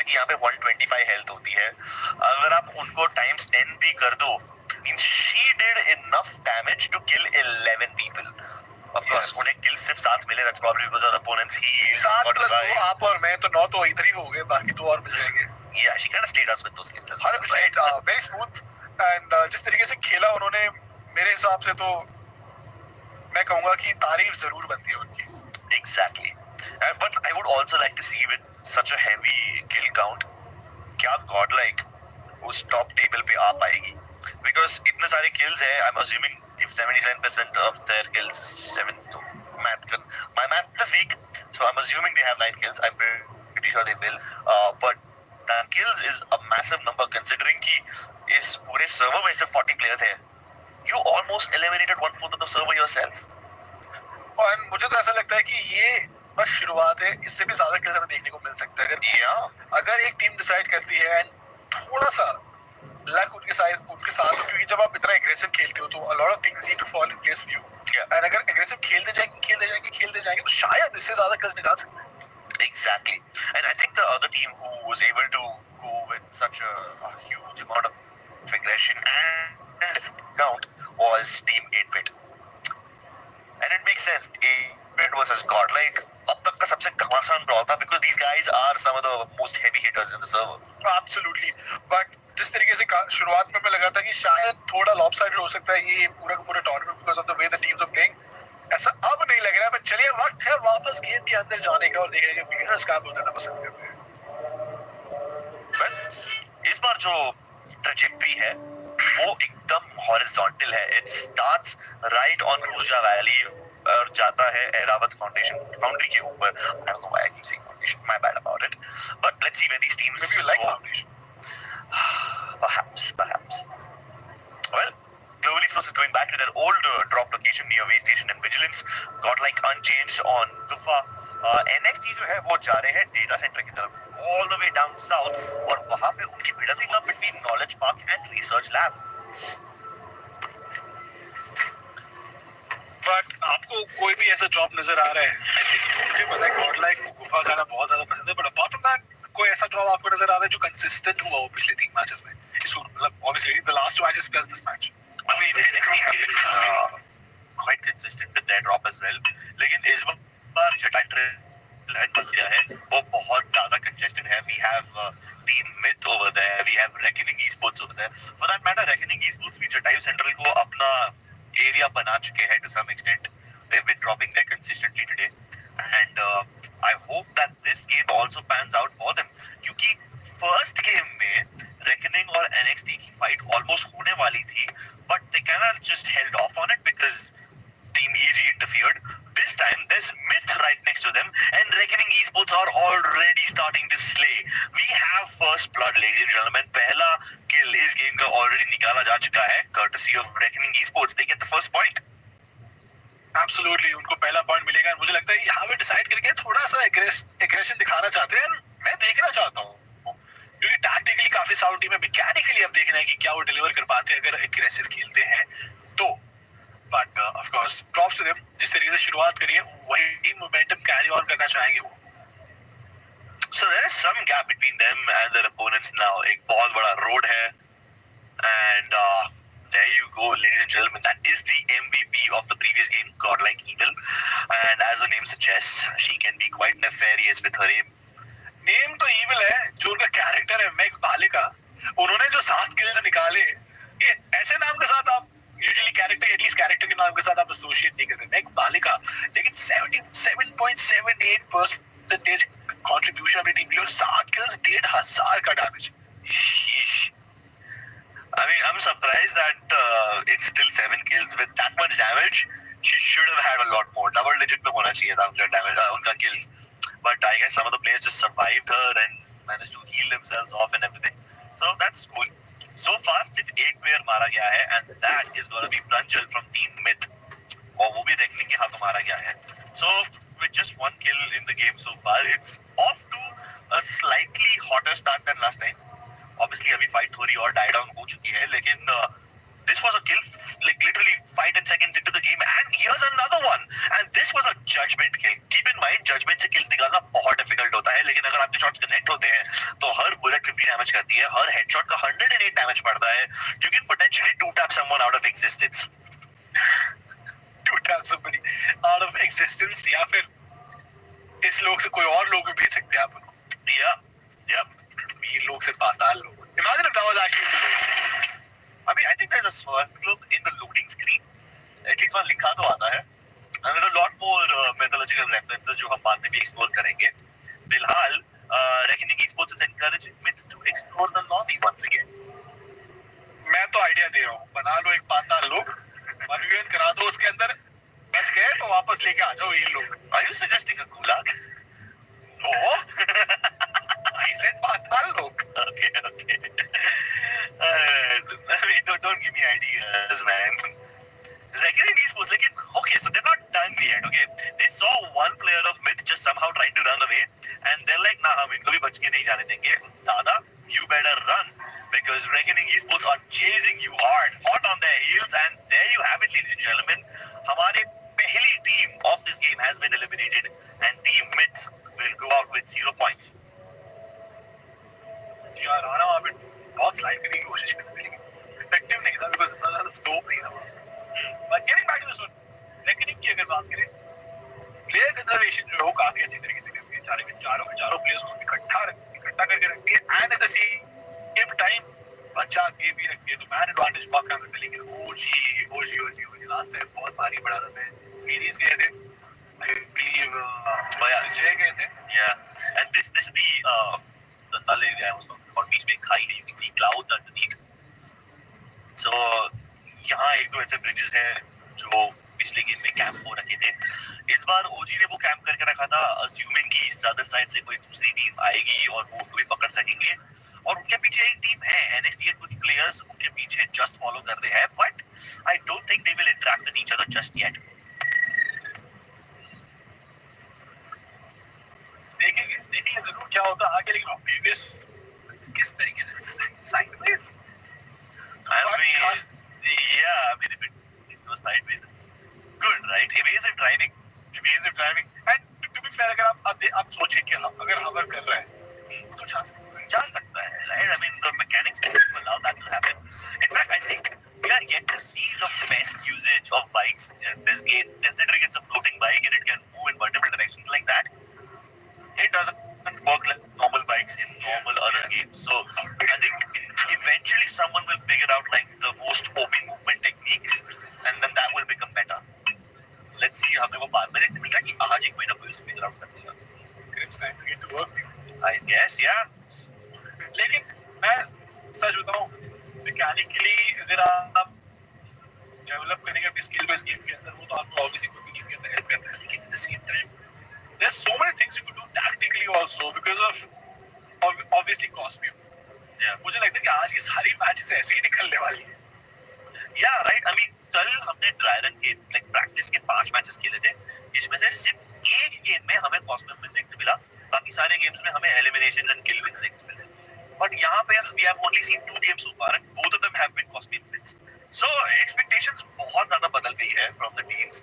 Character की यहाँ पे 125 हेल्थ होती है, अगर आप उनको टाइम्स 10 भी कर दो, means she did enough damage to kill 11 people. Of course, उन्हें किल सिर्फ 7 मिले, that's probably because our opponents healed. 7 plus 2 आप और मैं तो 9 तो इधर ही हो गए, बाकी 2 और मिल जाएंगे. Yeah, she kind of slayed us with those kills. 100% very smooth and जिस तरीके से खेला उन्होंने, मेरे हिसाब से तो मैं कहूँगा कि तारीफ जरूर बनती है उनकी. Exactly. But I would also like to see with such a heavy kill count, क्या godlike उस top table पे आ पाएगी? Because इतने सारे kills हैं, I'm assuming if 77% of their kills 7, so my math is weak, so I'm assuming they have 9 kills. I'm pretty sure they will. But that kills is a massive number considering कि इस पूरे server में सिर्फ 40 players हैं. You almost eliminated 1/4 of the server yourself. और मुझे तो ऐसा लगता है कि ये बस शुरुआत है, इससे भी ज्यादा किल्स हमें देखने को मिल सकता है अगर एक टीम डिसाइड करती है एंड थोड़ा सा लक उनके साथ, क्योंकि जब आप इतना एग्रेसिव खेलते हो तो a lot of things need to fall in place for you. And अगर एग्रेसिव खेलते जाएंगे तो शायद इससे ज्यादा किल्स निकाल सकते हैं. Exactly. And I think the other team who was able to go with such a huge amount of aggression and count was Team 8-Bit. And it makes sense. 8-Bit versus God. Like, अब तक का सबसे घमासान brawl था because these guys are some of the most heavy hitters in the server. Absolutely. But जिस तरीके से शुरुआत में मैं लगा था कि शायद थोड़ा lopsided हो सकता है ये पूरा का पूरा tournament because of the way the teams are playing. ऐसा अब नहीं लग रहा है. पर चलिए वक्त है वापस गेम के अंदर जाने का और देखने का कि इंडस स्कॉट उतना पसंद करते हैं. इस बार जो ट्रैजेक्टरी है वो एकदम हॉरिजॉन्टल है. It starts right on Ruja valley और जाता है एरावत फाउंड्री के ऊपर. I don't know why I keep saying foundation. My bad about it. But let's see where these teams. Maybe you like foundation. Perhaps. Well, Global eSports is going back to their old drop location near Way Station and Vigilance. Got like unchanged on Tufa. NXT जो है वो जा रहे हैं data centre की तरफ all the way down south और वहाँ पे उनकी भिड़ंत हुई between Knowledge Park and Research Lab. But आपको कोई भी ऐसा ड्रॉप नजर आ रहा है? मुझे पता है गॉडलाइक को गुफा जाना बहुत ज्यादा पसंद है, but apart from that कोई ऐसा ड्रॉप आपको नजर आ रहा है जो कंसिस्टेंट हुआ हो पिछले 3 मैचेस में? मतलब obviously the last 2 matches plus this match. I mean, NXT have been quite consistent with their drop as well. लेकिन इस बार जो टाइटल है वो बहुत ज्यादा congested है. We have Team Myth over there. We have Reckoning eSports over there. For that matter, Reckoning eSports भी Jatayu central को अपना एरिया बना चुके हैं to some extent. They've been dropping there consistently today, and I hope that this game also pans out for them. क्योंकि first game में Reckoning और NXT की fight almost होने वाली थी, but they kind of just held off on it because Team EG interfered. This time there's Myth right next to them, and Reckoning eSports are already starting to slay. We have first blood, ladies and gentlemen. पहला kill इस game का already निकाला जा चुका है, courtesy of Reckoning eSports. They get the first point. Absolutely, उनको पहला point मिलेगा. मुझे लगता है यहाँ पे डिसाइड करके थोड़ा सा एग्रेशन दिखाना चाहते हैं. मैं देखना चाहता हूँ क्योंकि टैक्टिकली काफी साउंड टीम है. मैकेनिकली अब देखना है कि क्या वो डिलीवर कर पाते हैं अगर एग्रेसिव खेलते हैं तो. But of course props to them, जिस तरीके से शुरुआत करी है वही मोमेंटम कैरी ऑन करना चाहेंगे वो. So there is some gap between them and their opponents now. एक बहुत बड़ा road है, and there you go, ladies and gentlemen. That is the MVP of the previous game, Godlike Evil, and as the name suggests, she can be quite nefarious with her aim. Name तो evil है, जो उनका character है Mac बालिका. उन्होंने जो 7 kills निकाले, ये ऐसे नाम के साथ आप यूजुअली कैरेक्टर के नाम के साथ आप एसोसिएट नहीं करते. मैक बालिका, लेकिन 77.78% कंट्रीब्यूशन अपनी टीम की और 7 किल्स 1,500 का damage. I mean, I'm surprised that it's still 7 kills with that much damage. She should have had a lot more. Double digit में होना चाहिए था उनका damage, उनका kills. But I guess some of the players just survived her and managed to heal themselves off and everything. So that's cool. So far, सिर्फ एक player मारा गया है, and that is going to be Pranjal from Team Myth. और वो भी देखने के हाथों मारा गया है. So with just 1 kill in the game so far, it's off to a slightly hotter start than last time. Obviously, अभी fight थोड़ी और die down हो चुकी है, लेकिन this was a kill like literally 5-10 seconds into the game, and here's another one, and this was a judgment kill. Keep in mind, judgment से kills निकालना बहुत difficult होता है, लेकिन अगर आपके shots connect होते हैं, तो हर bullet 50 damage करती है, हर headshot का 108 damage पड़ता है. You can potentially two-tap someone out of existence. two-tap somebody out of existence, या फिर इस लोग से कोई और लोग भी भेज सकते हैं आप उनको. Yeah. वीर लोग से पाताल लोग. Imagine if that was actually the load. I mean, I think there's a swirl in the loading screen. At least वहाँ लिखा तो आता है. And there are a lot more mythological references जो हम बाद में भी explore करेंगे. फिलहाल, Reckoning eSports is encouraging Myth to explore the lobby once again. मैं तो आइडिया दे रहा हूँ, बना लो एक पाताल लोग, मनोवियन करा दो उसके अंदर, बच गए तो वापस लेके आ जाओ ये लोग. Are you suggesting a gulag? No. I said पाताल लोग. Okay. I mean, don't give me ideas, man. Reckoning eSports, like, okay, so they're not done yet, okay? They saw one player of Myth just somehow trying to run away, and they're like, nah, हम इनको भी बच के नहीं जाने देंगे. Dada, you better run, because Reckoning eSports are chasing you hot on their heels, and there you have it, ladies and gentlemen. हमारे पहली team of this game has been eliminated, and Team Myth will go out with 0 points. यार राणा वहाँ पे बहुत slide करने की कोशिश करते थे, लेकिन इफेक्टिव नहीं था, बिकॉज़ इतना ज़्यादा स्कोप नहीं था वहाँ. But getting back to this one, Reckoning की अगर बात करें, प्लेयर कंजर्वेशन जो है वो काफी अच्छी तरीके से करती है. चारों प्लेयर्स को इकट्ठा करके रखती है, and at the same time बचा के भी रखती है. तो मैन एडवांटेज पक्का करते हैं. लेकिन ओजी लास्ट टाइम बहुत भारी पड़ा था. मैं सीरीज गए थे, आई बिलीव जय गए थे. Yeah, and this is the null area I was talking about. बीच में खाई है, you can see clouds underneath. So यहाँ एक दो ऐसे ब्रिजेस हैं जो पिछले गेम में कैंप हो रखे थे. इस बार ओजी ने वो कैंप करके रखा था, assuming कि सदर्न साइड से कोई दूसरी टीम आएगी और वो उनको भी पकड़ सकेंगे. और उनके पीछे एक टीम है, NST के कुछ प्लेयर्स उनके पीछे जस्ट फॉलो कर रहे हैं, but I don't think they will interact with each other just yet. देखेंगे जरूर क्या होता है आगे. लेकिन प्रीवियस किस तरीके से sideways, I mean, if it goes sideways, it's good, right? Evasive driving. And to be fair, अगर आप सोचें कि अगर हवर कर रहा है तो जा सकता है, right? I mean, the mechanics allow that to happen. In fact, I think we are yet to see the best usage of bikes in this game, considering it's a floating bike and it can move in multiple directions like that. It doesn't work like normal bikes in normal other games. So I think eventually someone will figure out like the most OP movement techniques, and then that will become better. Let's see. हमें वो बाद में देखने मिला कि आज एक महीना कोई figure out कर देगा. it's time to get to work. I guess, yeah. लेकिन मैं सच बताऊं, मैकेनिकली अगर आप डेवलप करेंगे अपनी स्किल बेस्ड गेम के अंदर, वो तो आपको ऑब्वियसली कोई गेम के अंदर हेल्प करता है. लेकिन at the same time there's so many things you could do tactically also because of obviously cost view. Yeah. मुझे लगता है कि आज की सारी मैचेस ऐसे ही निकलने वाली है. Yeah, right. I mean, कल हमने ड्राई रन के like practice के 5 मैचेस खेले थे. इसमें से सिर्फ एक गेम में हमें कॉस्ट विन देखने मिला. बाकी सारे गेम्स में हमें एलिमिनेशंस एंड किल विन देखने मिले. But यहाँ पे we have only seen 2 games so far, and both of them have been cost wins. So expectations बहुत ज़्यादा बदल गई है from the teams.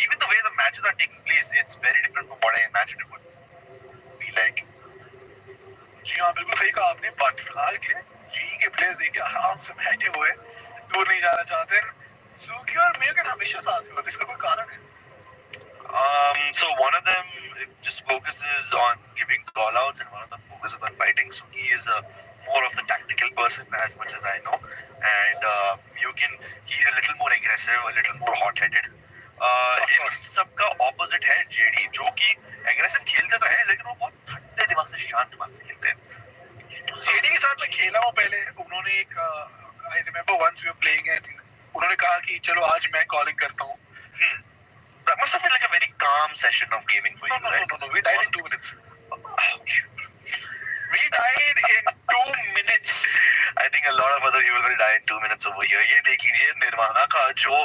Even the way the matches are taking place, it's very different from what I imagined it would be like. जी हाँ, बिल्कुल सही कहा आपने. बट फिलहाल के जी के प्लेयर्स देख के आराम से बैठे हुए, दूर नहीं जाना चाहते. सुकी और मेगन हमेशा साथ होते, इसका कोई कारण है? So one of them just focuses on giving call outs and one of them focuses on fighting. So he is more of the tactical person as much as I know, and he's a little more aggressive, a little more hot-headed. इन सबका opposite है JD, जो कि aggressive खेलते तो है लेकिन वो बहुत ठंडे दिमाग से, शांत दिमाग से खेलते हैं. जेडी के साथ मैं खेला हूँ पहले. उन्होंने एक I remember once we were playing and उन्होंने कहा कि चलो आज मैं कॉलिंग करता हूँ. That must have been like a very calm session of gaming for you, right? No, we died in 2 minutes. We died in 2 minutes. I think a lot of other people will die in 2 minutes over here. ये देख लीजिए निर्वाणा का जो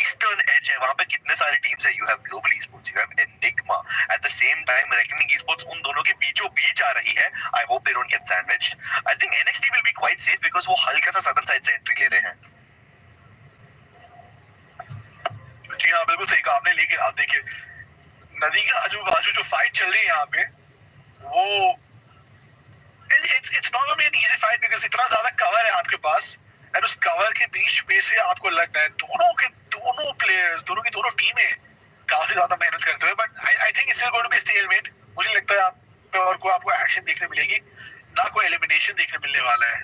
eastern as है, वहाँ पे कितने सारे टीम्स है. You have Global eSports, you have Enigma. At the same time, Reckoning eSports उन दोनों के बीचों बीच आ रही है. I hope they don't get sandwiched. I think NXT will be quite safe because वो हल्का सा southern side से एंट्री ले रहे हैं. नदी के आजू बाजू जो फाइट चल रही है यहाँ पे, वो it's not gonna be an easy fight because इतना ज्यादा कवर है आपके पास, और उस कवर के बीच में से आपको लगता है दोनों प्लेयर्स, दोनों की दोनों टीमें काफी ज्यादा मेहनत करते हुए, but I think it's going to be stalemate. मुझे लगता है आप पे और को आपको एक्शन देखने मिलेगी, ना कोई एलिमिनेशन देखने मिलने वाला है।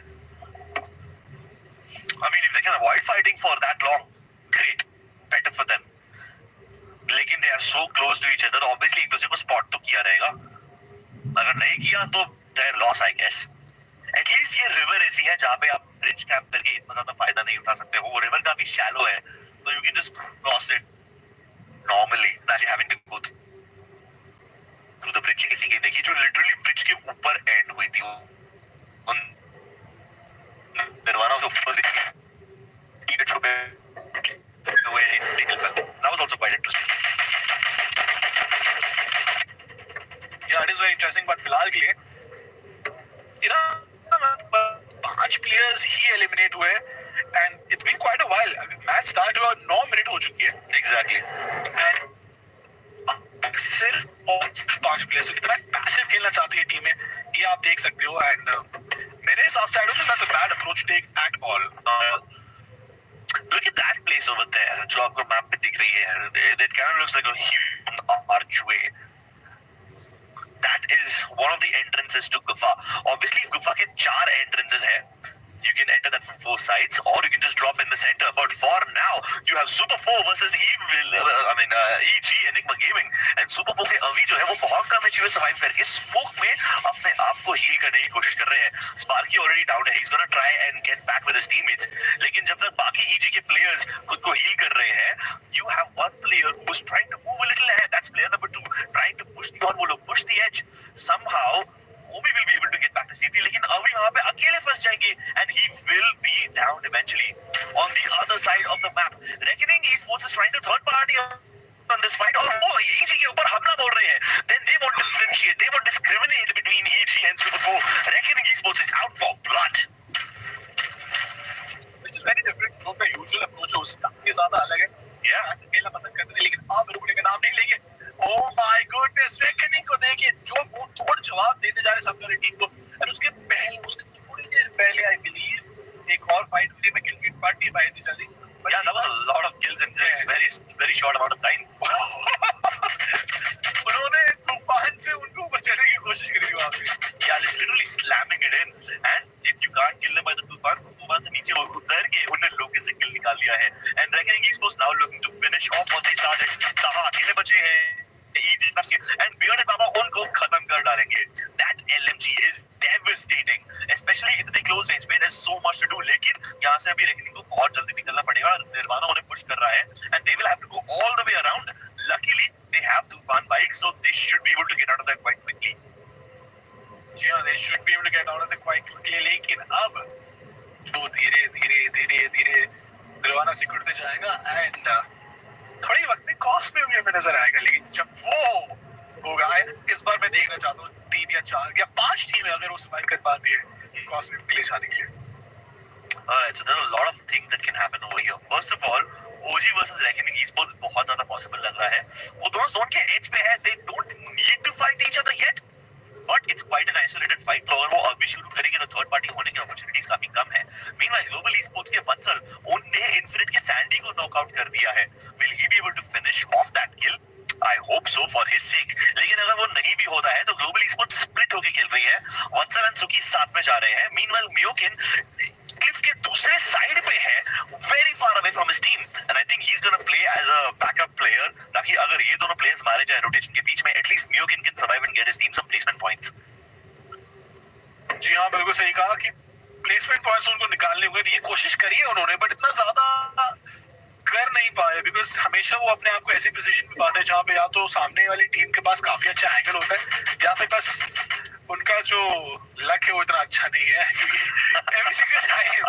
I mean, if they can avoid fighting for that long, great, better for them. लेकिन they are so close to each other, obviously एक दूसरे को spot तो किया रहेगा, अगर नहीं किया तो their loss I guess. At least ये river ऐसी है जहाँ पे आप bridge camp करके इतना ज़्यादा फायदा नहीं उठा सकते हो, वो river काफी shallow है, तो you can just cross it normally, not having to go through the bridge। किसी की देखी जो literally bridge के ऊपर end हुई थी, उन निर्वाणा के ऊपर देखी, तीन छुपे हुए निकल कर, that was also quite interesting। Yeah, it is very interesting, but फिलहाल के लिए पांच प्लेयर्स ही एलिमिनेट हुए, and it's been quite a while. Match start हुआ 9 मिनट हो चुकी है Exactly। एंड सिर्फ 5 प्लेयर्स, कितना पैसिव खेलना चाहती है टीमें ये आप देख सकते हो, एंड मेरे हिसाब से I don't think that's a bad approach take at all. Look at that place over there, जो आपको मैप पे दिख रही है, that kind of looks like a huge archway। That is one of the entrances to Gufa। Obviously Gufa के 4 entrances है, you can enter that from 4 sides or you can just drop in the center, but for now you have Super 4 versus EG Enigma Gaming, and Super 4 के अवी जो है वो बहुत कम HP में survive करके स्मोक में अपने आप को हील करने की कोशिश कर रहे हैं। स्पार्की ऑलरेडी डाउन है, he's gonna try and get back with his teammates, लेकिन जब तक बाकी EG के प्लेयर्स खुद को हील कर रहे हैं, you have one player who's trying to move a little ahead, that's player number 2 trying to push the envelope, push the edge somehow। Obi will be able to get back to CP, लेकिन अभी वहाँ पे अकेले फंस जाएंगे and he will be down eventually on the other side of the map। Reckoning eSports is trying to third party on this fight, और वो EG के ऊपर हमला बोल रहे हैं, then they won't differentiate, they won't discriminate between EG and Super 4। Reckoning eSports is out for blood, which is very different। जो का यूजुअल अप्रोच है उससे काफी ज्यादा अलग है। yeah। ऐसे खेलना पसंद करते हैं, लेकिन आप रुकने का नाम नहीं लेंगे। Oh my goodness, रेकनिंग को देखिए जो वो तोड़ जवाब देते जा रहे सब वाली टीम को, और उसके थोड़ी देर पहले आई बिलीव एक और फाइट हुई, मैं किल फीड पार्टी फाइट थी चली। Yeah, that was a lot of kills in very short amount of time। उन्होंने तूफान से उनको ऊपर चढ़ने की कोशिश करी वहाँ पे। Yeah, it's literally slamming it in, and if you can't kill them by the तूफान से नीचे उतर के उन्हें लोके से किल निकाल लिया है। And Reckoning eSports now looking to finish off what they started। कहाँ अकेले बचे हैं and Bearded Baba उनको खत्म कर डालेंगे। That LMG is devastating, especially इतने close range में, there's so much to do, लेकिन यहाँ से अभी Reckoning को बहुत जल्दी निकलना पड़ेगा, निर्वाणा उन्हें पुश कर रहा है, and they will have to go all the way around। Luckily they have Tufan bikes, so they should be able to get out of that quite quickly। जी हाँ, they should be able to get out of that quite quickly, लेकिन अब जो धीरे निर्वाणा सिकुड़ते जाएगा, and थोड़ी वक्त में cost में भी हमें नजर आएगा, लेकिन जब वो होगा इस बार मैं देखना चाहता हूँ 3 या 4 या 5 टीमें अगर वो सर्वाइव कर पाती है कॉस्ट में के लिए जाने के लिए। So there's a lot of things that can happen over here। First of all, OG versus Reckoning eSports बहुत ज्यादा पॉसिबल लग रहा है, वो दोनों जोन के एज पे है, they don't need to fight each other yet, but it's quite an isolated fight, तो अगर वो अभी शुरू करेंगे तो थर्ड पार्टी होने की अपॉर्चुनिटीज काफी कम है। Meanwhile ग्लोबल eSports के वत्सल उन्होंने इन्फिनिट के सैंडी को नॉकआउट कर दिया है। Will he be able to finish off that kill? I hope so for his sake, लेकिन अगर वो नहीं भी होता है तो ग्लोबल eSports स्प्लिट होके खेल रही है, वत्सल एंड सुकी साथ में जा रहे हैं। Meanwhile म्योकिन क्लिफ के दूसरे साइड पे है, very far away from his team, and I think he's gonna play as a backup player, ताकि अगर ये दोनों प्लेयर्स मारे जाए रोटेशन के बीच में, at least म्योकिन can survive and get his team some placement points। जी हाँ, बिल्कुल सही कहा कि प्लेसमेंट पॉइंट्स उनको निकालने हुए ये कोशिश करी है उन्होंने, बट इतना ज्यादा कर नहीं पाए, बिकॉज हमेशा वो अपने आप को ऐसी पोजीशन में पाते हैं जहाँ पे या तो सामने वाली टीम के पास काफी अच्छा एंगल होता है, या फिर बस उनका जो लक है वो इतना अच्छा नहीं है, क्योंकि every single time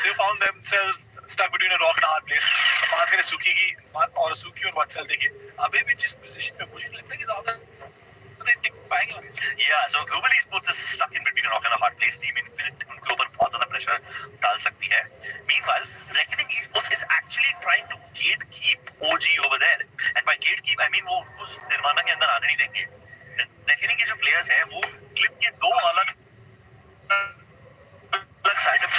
they found themselves stuck between a rock and a hard place। बात करें सुकी की और वत्सल देखिए अभी भी जिस पोजीशन पे मुझे लगता है कि ज्यादा टिक पाएंगे। Yeah, so global esports is stuck in between a rock and a hard place। Team Infinite उनके ऊपर बहुत ज्यादा प्रेशर डाल सकती है. Meanwhile, Reckoning Esports is actually trying to gatekeep OG over there. And by gatekeep, I mean वो उस निर्माणा के अंदर आने नहीं देंगे. Reckoning के जो players हैं वो क्लिप के दो अलग side of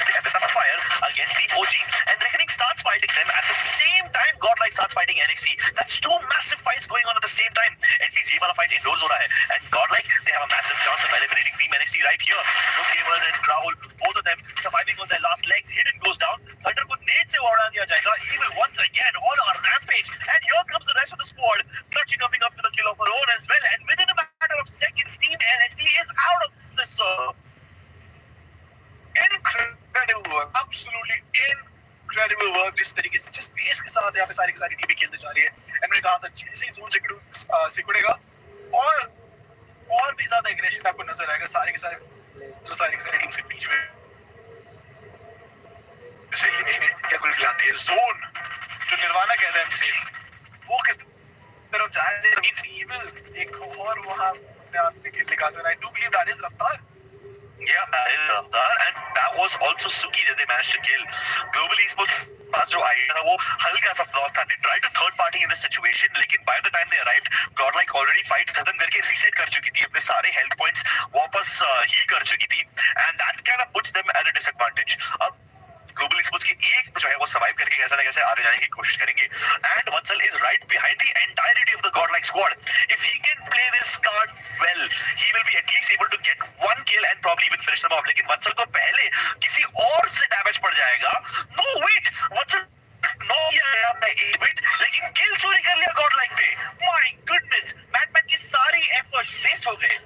fire against the OG, and Reckoning starts fighting them at the same time. Godlike starts fighting NXT. That's two massive fights going on at the same time. At least ये वाला fight indoors हो रहा है, and Godlike they have a massive chance of eliminating Team NXT right here. Luke Gamers and Rahul, both of them surviving on their last legs. Hidden goes down. Thunder को nade से उड़ा दिया जाएगा. Evil once again on a rampage, and here comes the rest of the squad, clutching coming up to the kill of her own as well. And within a matter of seconds, Team NXT is out of this. Incredible work, absolutely incredible work. जिस तरीके से जिस pace के साथ यहाँ पे सारी की सारी टीमें खेलते जा रही है, and मैंने कहा था जैसे ही जोन सिकुड़ेगा और भी ज्यादा एग्रेशन आपको नजर आएगा सारी की सारी टीम से बीच में क्या कुल खिलाती है जोन जो निर्वाणा कहते हैं इसे, वो किस तरफ जा रहे हैं. एक और वहाँ निकाल दो. I do believe that is रफ्तार. Yeah, that is Raftar, and that was also Suki that they managed to kill. Global Esports पास जो आई था वो हल्का सा फ्लॉप था. They tried to third party in this situation, लेकिन by the time they arrived, Godlike already fight खत्म करके reset कर चुकी थी, अपने सारे health points वापस heal कर चुकी थी, and that kind of puts them at a disadvantage. अब ग्लोबल स्पोर्ट्स के एक जो है वो सर्वाइव करके कैसे ना कैसे आगे जाने की कोशिश करेंगे. And Vatsal is right behind the entirety of the Godlike squad. If he can play this card well, he will be at least able to get one kill and probably even finish them off. लेकिन वत्सल को पहले किसी और से damage पड़ जाएगा. No wait, वत्सल no किया अपना 8 बिट, लेकिन किल चोरी कर लिया गॉडलाइक ने. माय गुडनेस, मैटमैन की सारी एफर्ट्स वेस्ट हो गए.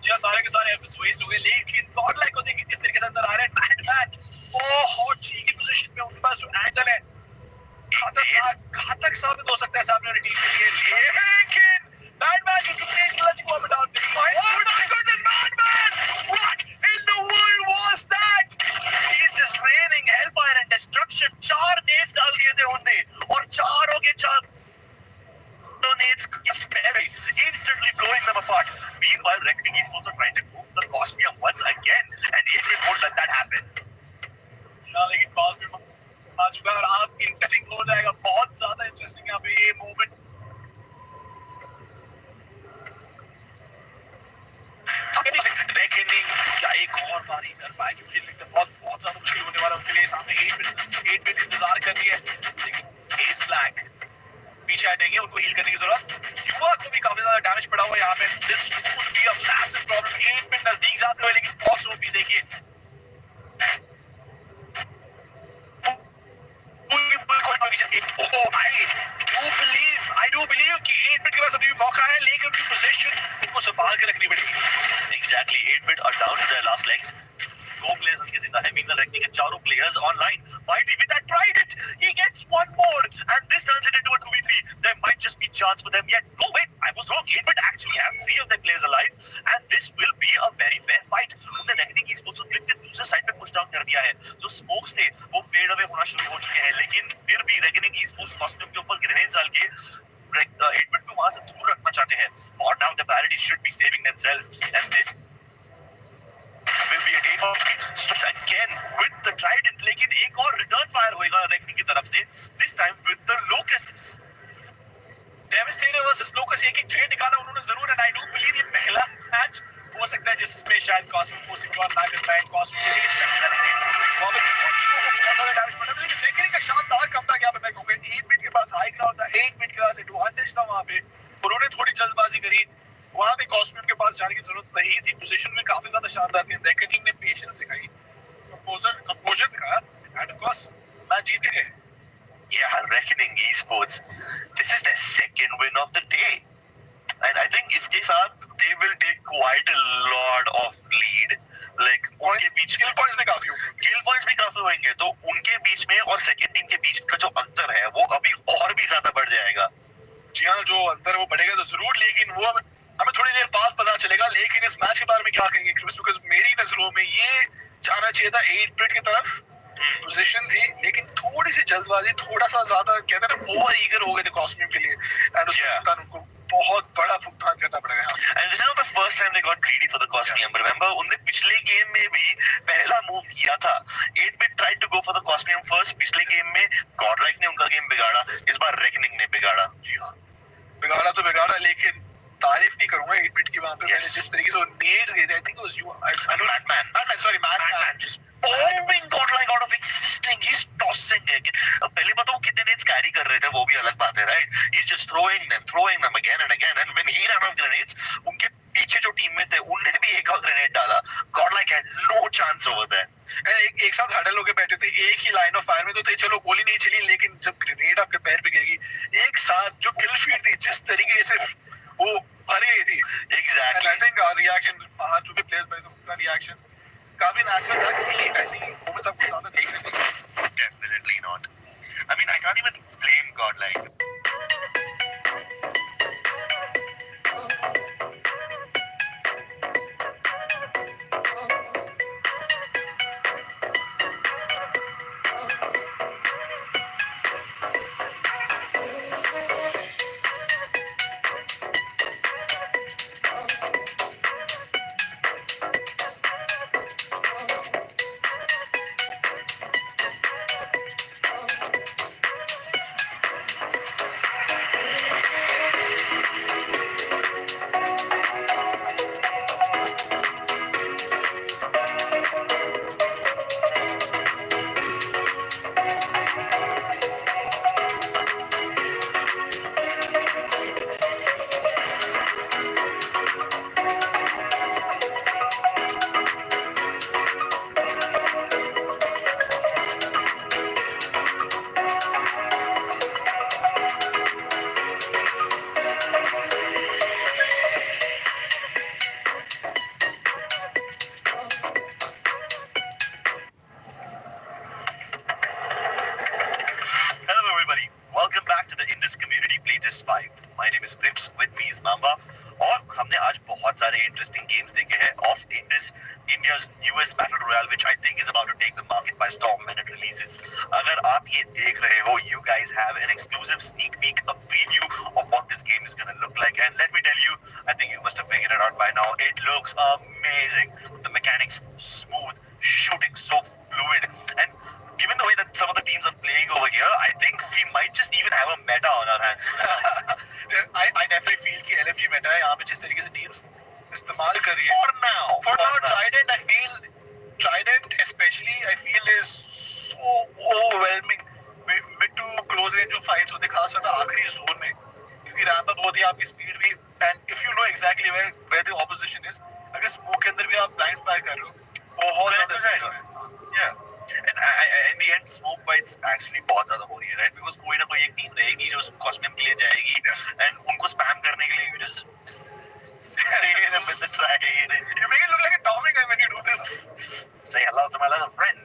या सारे के सारे एफर्ट्स वेस्ट हो गए. लेकिन गॉडलाइक को देखिए किस तरीके से अंदर आ रहे हैं. मैटमैन बहुत ठीक पोजीशन में, उनके पास जो एंगल है घातक साबित हो सकता है सामने वाली टीम के लिए. लेकिन मैटमैन की कंप्लीट क्लच को अब डाउन कर. Oh my goodness, मैटमैन, what in the world was that? He is just raining hellfire and destruction. 4 nets डाल दिए थे उनने, और चारों के चार nades instantly blowing them apart. Meanwhile, Reckoning is also trying to move the Cosmium once again, and 8 bit won't let that happen. लेकिन पास में आ चुका है और आपकी इंटरेस्टिंग हो जाएगा. बहुत ज्यादा इंटरेस्टिंग यहाँ पे ये मूवमेंट. Reckoning क्या एक और बारी कर पाएगी? बहुत ज्यादा मुश्किल होने वाला उनके लिए. सामने 8 बिट इंतजार कर रही है. एस ब्लैक पीछे हटेंगे, उनको हील करने की जरूरत. युवा को भी काफी ज्यादा डैमेज पड़ा हुआ है यहाँ पे. This could be a massive problem. 8 bit नजदीक जाते हुए, लेकिन बॉक्स ओपी देखिए. I do believe कि 8 बिट के पास अभी भी मौका है, लेकिन उनकी पोजीशन उनको संभाल के रखनी पड़ेगी. Exactly, 8 bit are down to their last legs. 2 players उनके जिंदा है. Meanwhile, Reckoning के चारों players online. Might be with that tried it. He gets one more, and this turns it into a 2v3. There might just be chance for them yet. No wait, I was wrong. 8 bit actually have 3 of their players alive, and this will be a very fair fight. उन्होंने Reckoning Esports को clip के दूसरे side पे push down कर दिया है. जो smokes थे वो फेड अवे होना शुरू हो चुके हैं, लेकिन फिर भी Reckoning Esports कॉस्ट्यूम के ऊपर ग्रेनेड्स डाल के 8 bit को वहां से दूर रखना चाहते हैं. For now, the priority should be saving themselves, and this will be a game of stress again with the trident. लेकिन एक और return fire होएगा Reckoning की तरफ से, this time with the locust. Devastator versus Locust, एक trade निकाला उन्होंने जरूर, and I do believe ये पहला मैच हो सकता है जिसमें शायद कॉस्मिक को सिक्योर ना कर पाए. कॉस्मिक को बहुत ज्यादा डैमेज पड़ा, लेकिन Reckoning का शानदार कमबैक यहाँ पे मैं कहूँगा. 8 बिट के पास हाई ग्राउंड था, 8 बिट के पास एडवांटेज था वहाँ पे. उन्होंने थोड़ी जल्दबाजी करी, वहाँ पे कॉस्मिक के पास जाने की जरूरत नहीं थी. पोजीशन में काफी ज्यादा शानदार थी. Reckoning ने पेशेंस दिखाई, कंपोजर दिखाया, एंड ऑफ कोर्स मैच जीत गए. Yeah, Reckoning Esports, this is their second win of the day, and I think इसके साथ they will take quite a lot of lead. Like उनके बीच किल पॉइंट्स में काफी होंगे, किल पॉइंट्स भी काफी होंगे, तो उनके बीच में और सेकंड टीम के बीच का जो अंतर है वो अभी और भी ज्यादा बढ़ जाएगा. जी हाँ, जो अंतर वो बढ़ेगा तो जरूर, लेकिन वो हमें थोड़ी देर बाद पता चलेगा. लेकिन इस मैच के बारे में क्या कहेंगे क्रिस? बिकॉज मेरी नजरों में ये जाना चाहिए था 8 बिट की तरफ. पोजीशन थी, लेकिन थोड़ी सी जल्दबाजी, थोड़ा सा ज्यादा कहते हैं ना ओवर ईगर हो गए थे कॉस्मिक के लिए, एंड उसके बाद उनको बहुत बड़ा भुगतान करना पड़ेगा। And this is not the first time they got greedy for the cosmium. Remember, उनने पिछले गेम में भी पहला मूव किया था. 8-bit tried to go for the cosmium first. पिछले गेम में Godlike ने उनका गेम बिगाड़ा. इस बार Reckoning ने बिगाड़ा. जी हाँ, बिगाड़ा तो बिगाड़ा, लेकिन तारीफ नहीं करूंगा 8-bit की वहाँ पे. मैंने जिस तरीके से नेट गए थे, I think it was you. I know Madman, just bombing Godlike out of existing. He's tossing it. अब पहले बताओ कितने नेट्स कैरी कर रहे थे, वो भी अलग बात है, right? He's just throwing them again and again. And when he ran out of grenades, उनके पीछे जो टीम में थे, उनने भी एक और ग्रेनेड डाला. Godlike had no chance over there. एक साथ हडल होके बैठे थे, एक ही लाइन ऑफ फायर में तो थे. चलो गोली नहीं चली, लेकिन जब ग्रेनेड आपके पैर पे गिरेगी, एक साथ जो किल फीड थी, जिस तरीके से वो भर गई थी. Exactly. And I think our reaction, बाहर जो भी प्लेयर्स बैठे थे, उनका रिएक्शन काफी नेचुरल था. क्योंकि ऐसी मोमेंट्स आपको ज्यादा देखने नहीं मिलते. Definitely not. I mean, I can't even blame Godlike. Welcome back to the Indus Community Playtest 5. My name is Crips, with me is Mamba. और हमने आज बहुत सारे इंटरेस्टिंग गेम्स देखे हैं of Indus India's newest battle royale, which I think is about to take the market by storm when it releases. अगर आप ये देख रहे हो, you guys have an exclusive sneak peek, a preview of what this game is going to look like. And let me tell you, I think you must have figured it out by now. It looks amazing. The mechanics smooth, shooting so fluid, and given the way that some of the teams are playing over here, I think we might just even have a meta on our hands. I definitely feel कि LFG meta है यहाँ पे, जिस तरीके से teams इस्तेमाल कर रही है. For now, Trident, I feel Trident especially, I feel is so overwhelming. Mid to close range जो fights होते, खास करके आखिरी zone में, क्योंकि ramp up होती है, आपकी speed भी, and if you know exactly where the opposition is, अगर smoke के अंदर भी आप blind fire कर रहे हो, बहुत ज़्यादा effect है. Yeah. And in the end, smoke bites actually बहुत ज़्यादा हो रही है, right? Because कोई ना कोई एक टीम रहेगी जो cosmium के लिए जाएगी, and उनको spam करने के लिए you just spray them with the trident. You make it look like a Tommy gun when you do this. Say hello to my little friend.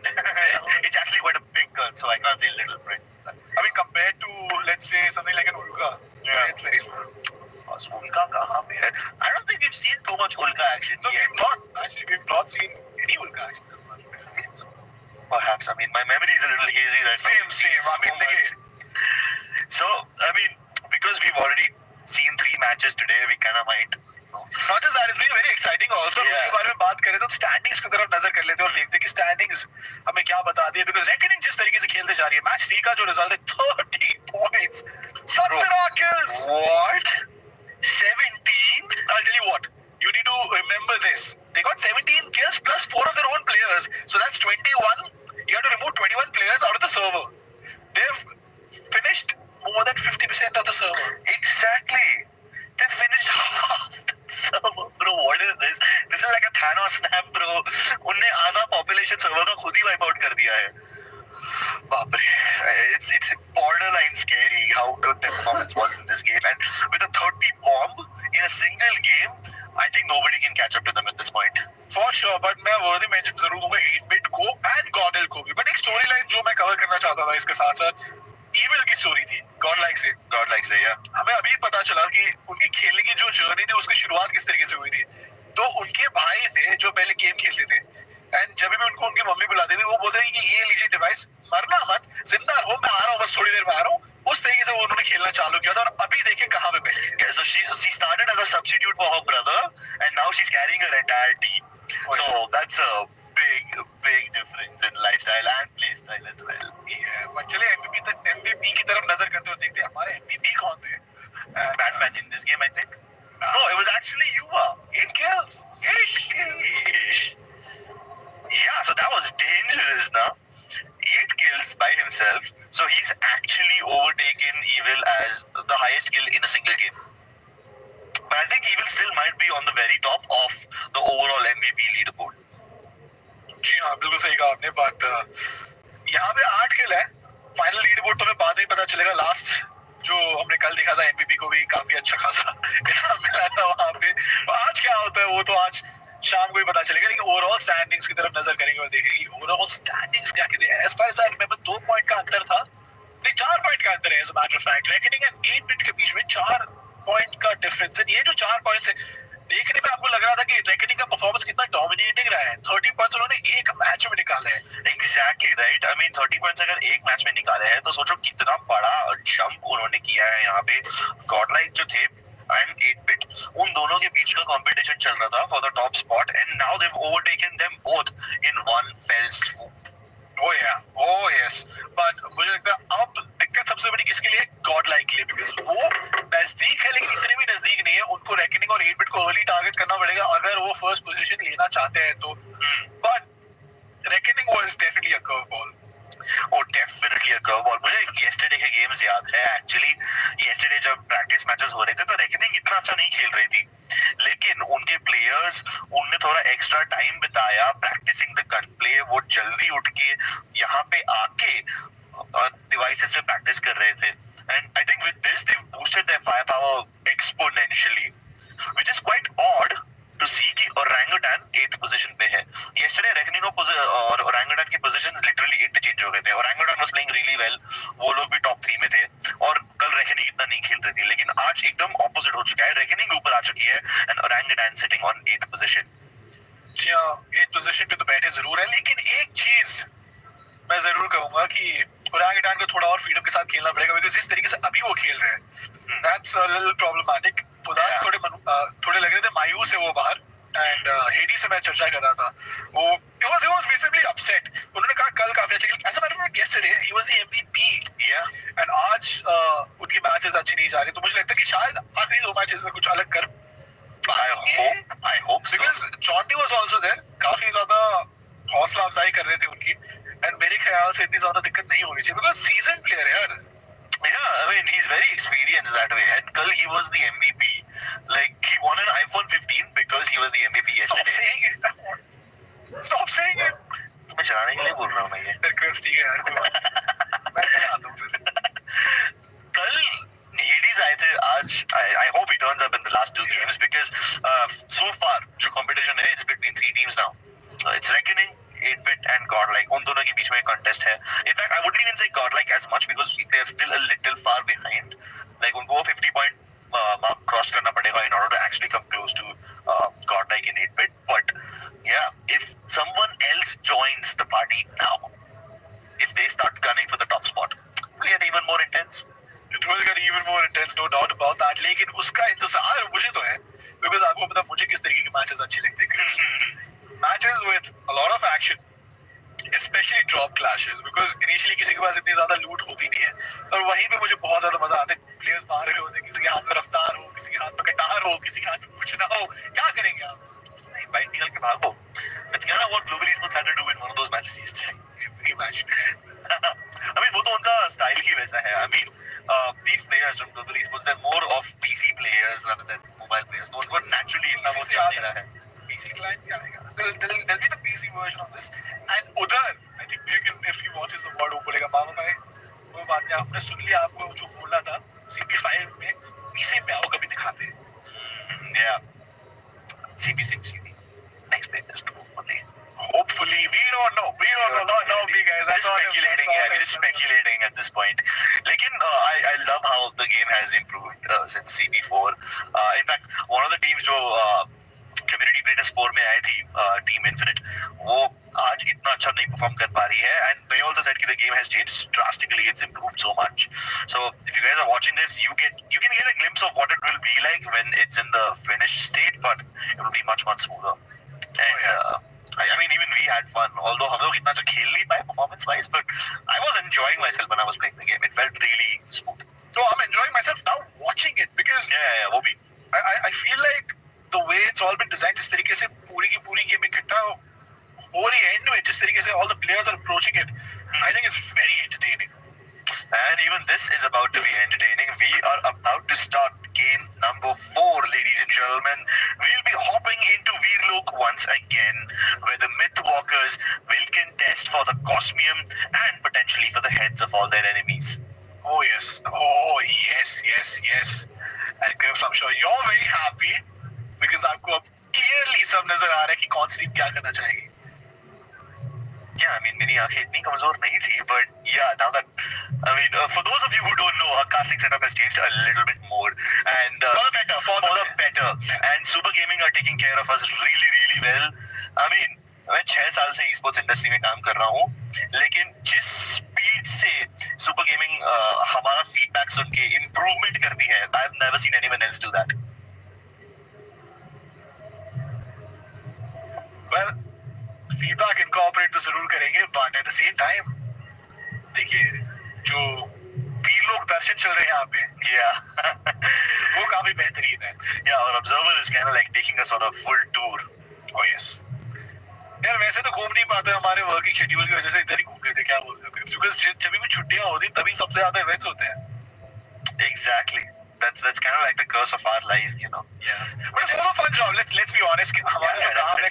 It's actually quite a big gun, so I can't say little friend. I mean, compared to, let's say, something like an Ulka, it's very small. Ulka कहाँ पे है? I don't think we've seen too much Ulka action. No, we've not seen any Ulka action this much. Perhaps. I mean, my memory is a little hazy. Right? Same. I mean, so, I mean, because we've already seen 3 matches today, we kind of might. Not just that, it's been very exciting also. Yeah. उसके बारे में बात करें तो standings की तरफ नजर कर लेते हैं और देखते हैं कि standings हमें क्या बताती है. Because reckoning जिस तरीके से खेलते जा रही है, match 3 का जो result है 30 points, 17 kills. What? 17? I'll tell you what. You need to remember this. They got 17 kills plus 4 of their own players. So that's 21. You have to remove 21 players out of the server. They've finished more than 50% of the server. Exactly. They finished half the server. Bro, what is this? This is like a Thanos snap, bro. उनने आधा population server का खुद ही wipe out कर दिया है. बाप रे. It's borderline scary how good their performance was in this game. And with a 30 bomb in a single game, I think nobody can catch up to them at this point. For sure, but मैं worthy mention जरूर दूंगा 8-bit को and Godel को भी. But एक storyline जो मैं cover करना चाहता था इसके साथ-साथ, Evil की story थी, Godlike से, yeah. हमें अभी पता चला कि उनकी खेलने की जो journey थी, उसकी शुरुआत किस तरीके से हुई थी. तो उनके भाई थे जो पहले गेम खेलते थे, and जब भी उनको उनकी मम्मी बुलाते थे, वो बोलते थे कि ये लीजिए डिवाइस, मरना मत, जिंदा रहो, मैं आ रहा हूँ, बस थोड़ी देर में आ रहा हूँ. उस तरीके से वो उन्होंने खेलना चालू किया था और अभी देखिए कहाँ पे बैठी है. Yeah, so she started as a substitute for her brother, and now she's carrying her entire team. So that's a big difference in lifestyle and play style as well. But चलिए MVP की तरफ नजर करते हुए देखते हैं हमारे MVP कौन थे. Batman in this game, I think. No, it was actually Yuva. 8 kills. 8 kills. Yeah, so that was dangerous, now. 8 kills by himself. So he's actually overtaken Evil as the highest kill in a single game. But I think Evil still might be on the very top of the overall MVP leaderboard. जी हाँ बिल्कुल सही कहा आपने. बात यहाँ पे 8 किल है. Final leaderboard तो हमें बाद में पता चलेगा. लास्ट जो हमने कल देखा था एमवीपी को भी काफी अच्छा खासा इनाम मिला था वहाँ पे. आज क्या होता है वो तो आज शाम को ही पता चलेगा. लेकिन ओवरऑल स्टैंडिंग्स की तरफ नजर करेंगे और देखेंगे ओवरऑल स्टैंडिंग्स क्या कहते हैं. As far as I remember 2 point का अंतर था. नहीं 4 पॉइंट का अंतर है. As a matter of fact Reckoning and 8 bit के बीच में 4 पॉइंट का डिफरेंस है. ये जो 4 पॉइंट्स है देखने में आपको लग रहा था कि रेकनिंग का परफॉर्मेंस कितना डोमिनेटिंग रहा है. 30 पॉइंट्स उन्होंने एक मैच में निकाले हैं. Exactly right. I mean 30 points अगर एक मैच में निकाले हैं तो सोचो कितना बड़ा जंप उन्होंने किया है यहाँ पे. गॉडलाइक जो थे and 8-bit उन दोनों के बीच का कंपटीशन चल रहा था for the top spot and now they've overtaken them both in one fell swoop. Oh yeah, oh yes. But मुझे लगता है अब दिक्कत सबसे बड़ी किसके लिए. गॉडलाइक के लिए. बिकॉज वो नजदीक है लेकिन इतने भी नजदीक नहीं है. उनको रेकनिंग और 8-bit को अर्ली टारगेट करना पड़ेगा अगर वो फर्स्ट पोजीशन लेना चाहते हैं तो. But reckoning was definitely a curve ball. Oh, definitely a curveball. मुझे yesterday के games याद है. Actually, yesterday जब practice matches हो रहे थे तो रेकनिंग इतना अच्छा नहीं खेल रही थी. लेकिन उनके players उनने थोड़ा extra time बिताया practicing the gunplay. वो जल्दी उठ के यहाँ पे आके devices पे practice कर रहे थे. And I think with this they've boosted their firepower exponentially, which is quite odd to see कि orangutan 8th position पे है. Yesterday reckoning और orangutan की positions literally interchange हो गए थे. orangutan was playing really well. वो लोग भी top 3 में थे और कल reckoning इतना नहीं खेल रही थी. लेकिन आज एकदम opposite हो चुका है. reckoning ऊपर आ चुकी है and orangutan sitting on 8th position. जी हाँ 8th position पे तो बैठे जरूर है. लेकिन एक चीज मैं जरूर कहूंगा कि ओरांगुटान को थोड़ा और फ्रीडम के साथ खेलना पड़ेगा. बिकॉज जिस तरीके से अभी वो खेल रहे हैं दैट्स अ लिटिल प्रॉब्लमैटिक. उदास थोड़े लग रहे थे मायूस है वो बाहर. एंड हेडी से मैं चर्चा कर रहा था. वो he was visibly upset. उन्होंने कहा कल काफी अच्छा खेला. ऐसा matter yesterday he was the MVP. Yeah. And आज उनकी मैचेस अच्छी नहीं जा रही. तो मुझे लगता है कि शायद आखिरी 2 मैचेस में कुछ अलग कर. I hope so. Because Chonti was also there. काफी ज्यादा हौसला अफजाई कर रहे थे उनकी. एंड मेरे ख्याल से इतनी ज्यादा दिक्कत नहीं होनी चाहिए. बिकॉज सीजन प्लेयर है यार. Yeah, I mean he's very experienced that way. And kal he was the MVP. Like he won an iPhone 15 because he was the MVP yesterday. Stop saying it. Stop saying it. मैं चलाने के लिए बोल रहा हूँ मैं ये. ठीक है यार. मैं चलाता हूँ फिर. कल हेडीज आए थे. आज I hope he turns up in the last 2 games because so far जो competition है it's between 3 teams now. It's reckoning 8-bit and godlike. उन दोनों के बीच में contest है. In fact, I wouldn't even say godlike as much because they're still a little far behind. Like उनको 50 point mark cross करना पड़ेगा in order to actually come close to godlike in 8-bit. But yeah, if someone else joins the party now, if they start gunning for the top spot, it will get even more intense. It will get even more intense, no doubt about that. लेकिन उसका इंतजार मुझे तो है. Because आपको पता मुझे किस तरीके के मैचेस अच्छे लगते हैं. Matches with a lot of action, especially drop clashes, because initially किसी के पास इतनी ज़्यादा loot होती नहीं है और वहीं पे मुझे बहुत ज़्यादा मजा आता है. Players मार रहे होते हैं, किसी के हाथ में रफ्तार हो, किसी के हाथ में कटार हो, किसी के हाथ में कुछ ना हो. क्या करेंगे आप? नहीं बाइक निकल के भागो. That's kind of what global esports had to do in one of those matches yesterday. Every match. I mean वो तो उनका style ही वैसा है. I mean these players from global esports they're more of PC players rather than mobile players. तो उनको naturally इतना वो चल नहीं रहा है. PC client क्या आएगा? There'll be the PC version of this. And उधर, I think if he watches the word वो बोलेगा मामा भाई वो बात नहीं आपने सुन लिया. आपको जो बोलना था CP5 में PC पे आओ कभी दिखाते हैं. Yeah. CP6 next playtest hopefully. Hopefully we don't know. Not me guys. We're speculating. Yeah, we're speculating at this point. लेकिन I love how the game has improved since CP4. In fact, one of the teams जो community प्लेटेस्ट 4 में आई थी team infinite, वो आज इतना अच्छा नहीं perform कर पा रही है. And they also said that the game has changed drastically. It's improved so much. So if you guys are watching this, you can get a glimpse of what it will be like when it's in the finished state, but it will be much smoother. And I mean, even we had fun. Although हम लोग इतना अच्छा खेल नहीं पाए performance wise, but I was enjoying myself when I was playing the game. It felt really smooth. So I'm enjoying myself now watching it because वो भी. I feel like the way it's all been designed, जिस तरीके से पूरी की पूरी game इकट्ठा हो रही है एंड में, जिस तरीके से all the players are approaching it, I think it's very entertaining. And even this is about to be entertaining. We are about to start game number 4, ladies and gentlemen. We'll be hopping into Veerlok once again, where the Mythwalkers will contest for the Cosmium and potentially for the heads of all their enemies. Oh yes. And Grips, I'm sure you're very happy because आपको अब clearly सब नजर आ रहा है कि कौन सी team क्या करना चाहेगी. Yeah, I mean, मेरी आंखें इतनी कमजोर नहीं थी, but yeah, now that, I mean, for those of you who don't know, our casting setup has changed a little bit more, and for the better. And Super Gaming are taking care of us really well. I mean, मैं 6 साल से eSports industry में काम कर रहा हूँ, लेकिन जिस स्पीड से Super Gaming हमारा फीडबैक सुन के इम्प्रूवमेंट करती है, I've never seen anyone else do that. Well, feedback incorporate तो जरूर करेंगे, but at the same time देखिए जो वीरलोक दर्शन चल रहे हैं यहाँ पे, वो काफी बेहतरीन है. और observer is kind of like taking us on a full tour. Oh yes यार, वैसे तो घूम नहीं पाते हमारे वर्किंग शेड्यूल की वजह से, इधर ही घूम लेते क्या बोलते हैं, बिकॉज़ जब भी छुट्टियां होती तभी सबसे ज्यादा इवेंट्स होते हैं. Exactly. That's kind of like the curse of our life, you know. Yeah. But it's also a fun job. Let's be honest. हमारा जो काम है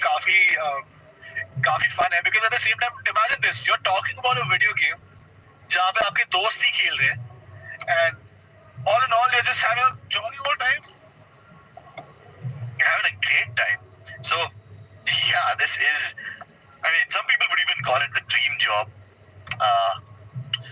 काफी fun है, because at the same time, imagine this: you're talking about a video game जहाँ पे आपके दोस्त ही खेल रहे हैं, and all in all, you're just having a jolly old time. You're having a great time. So, yeah, this is. I mean, some people would even call it the dream job.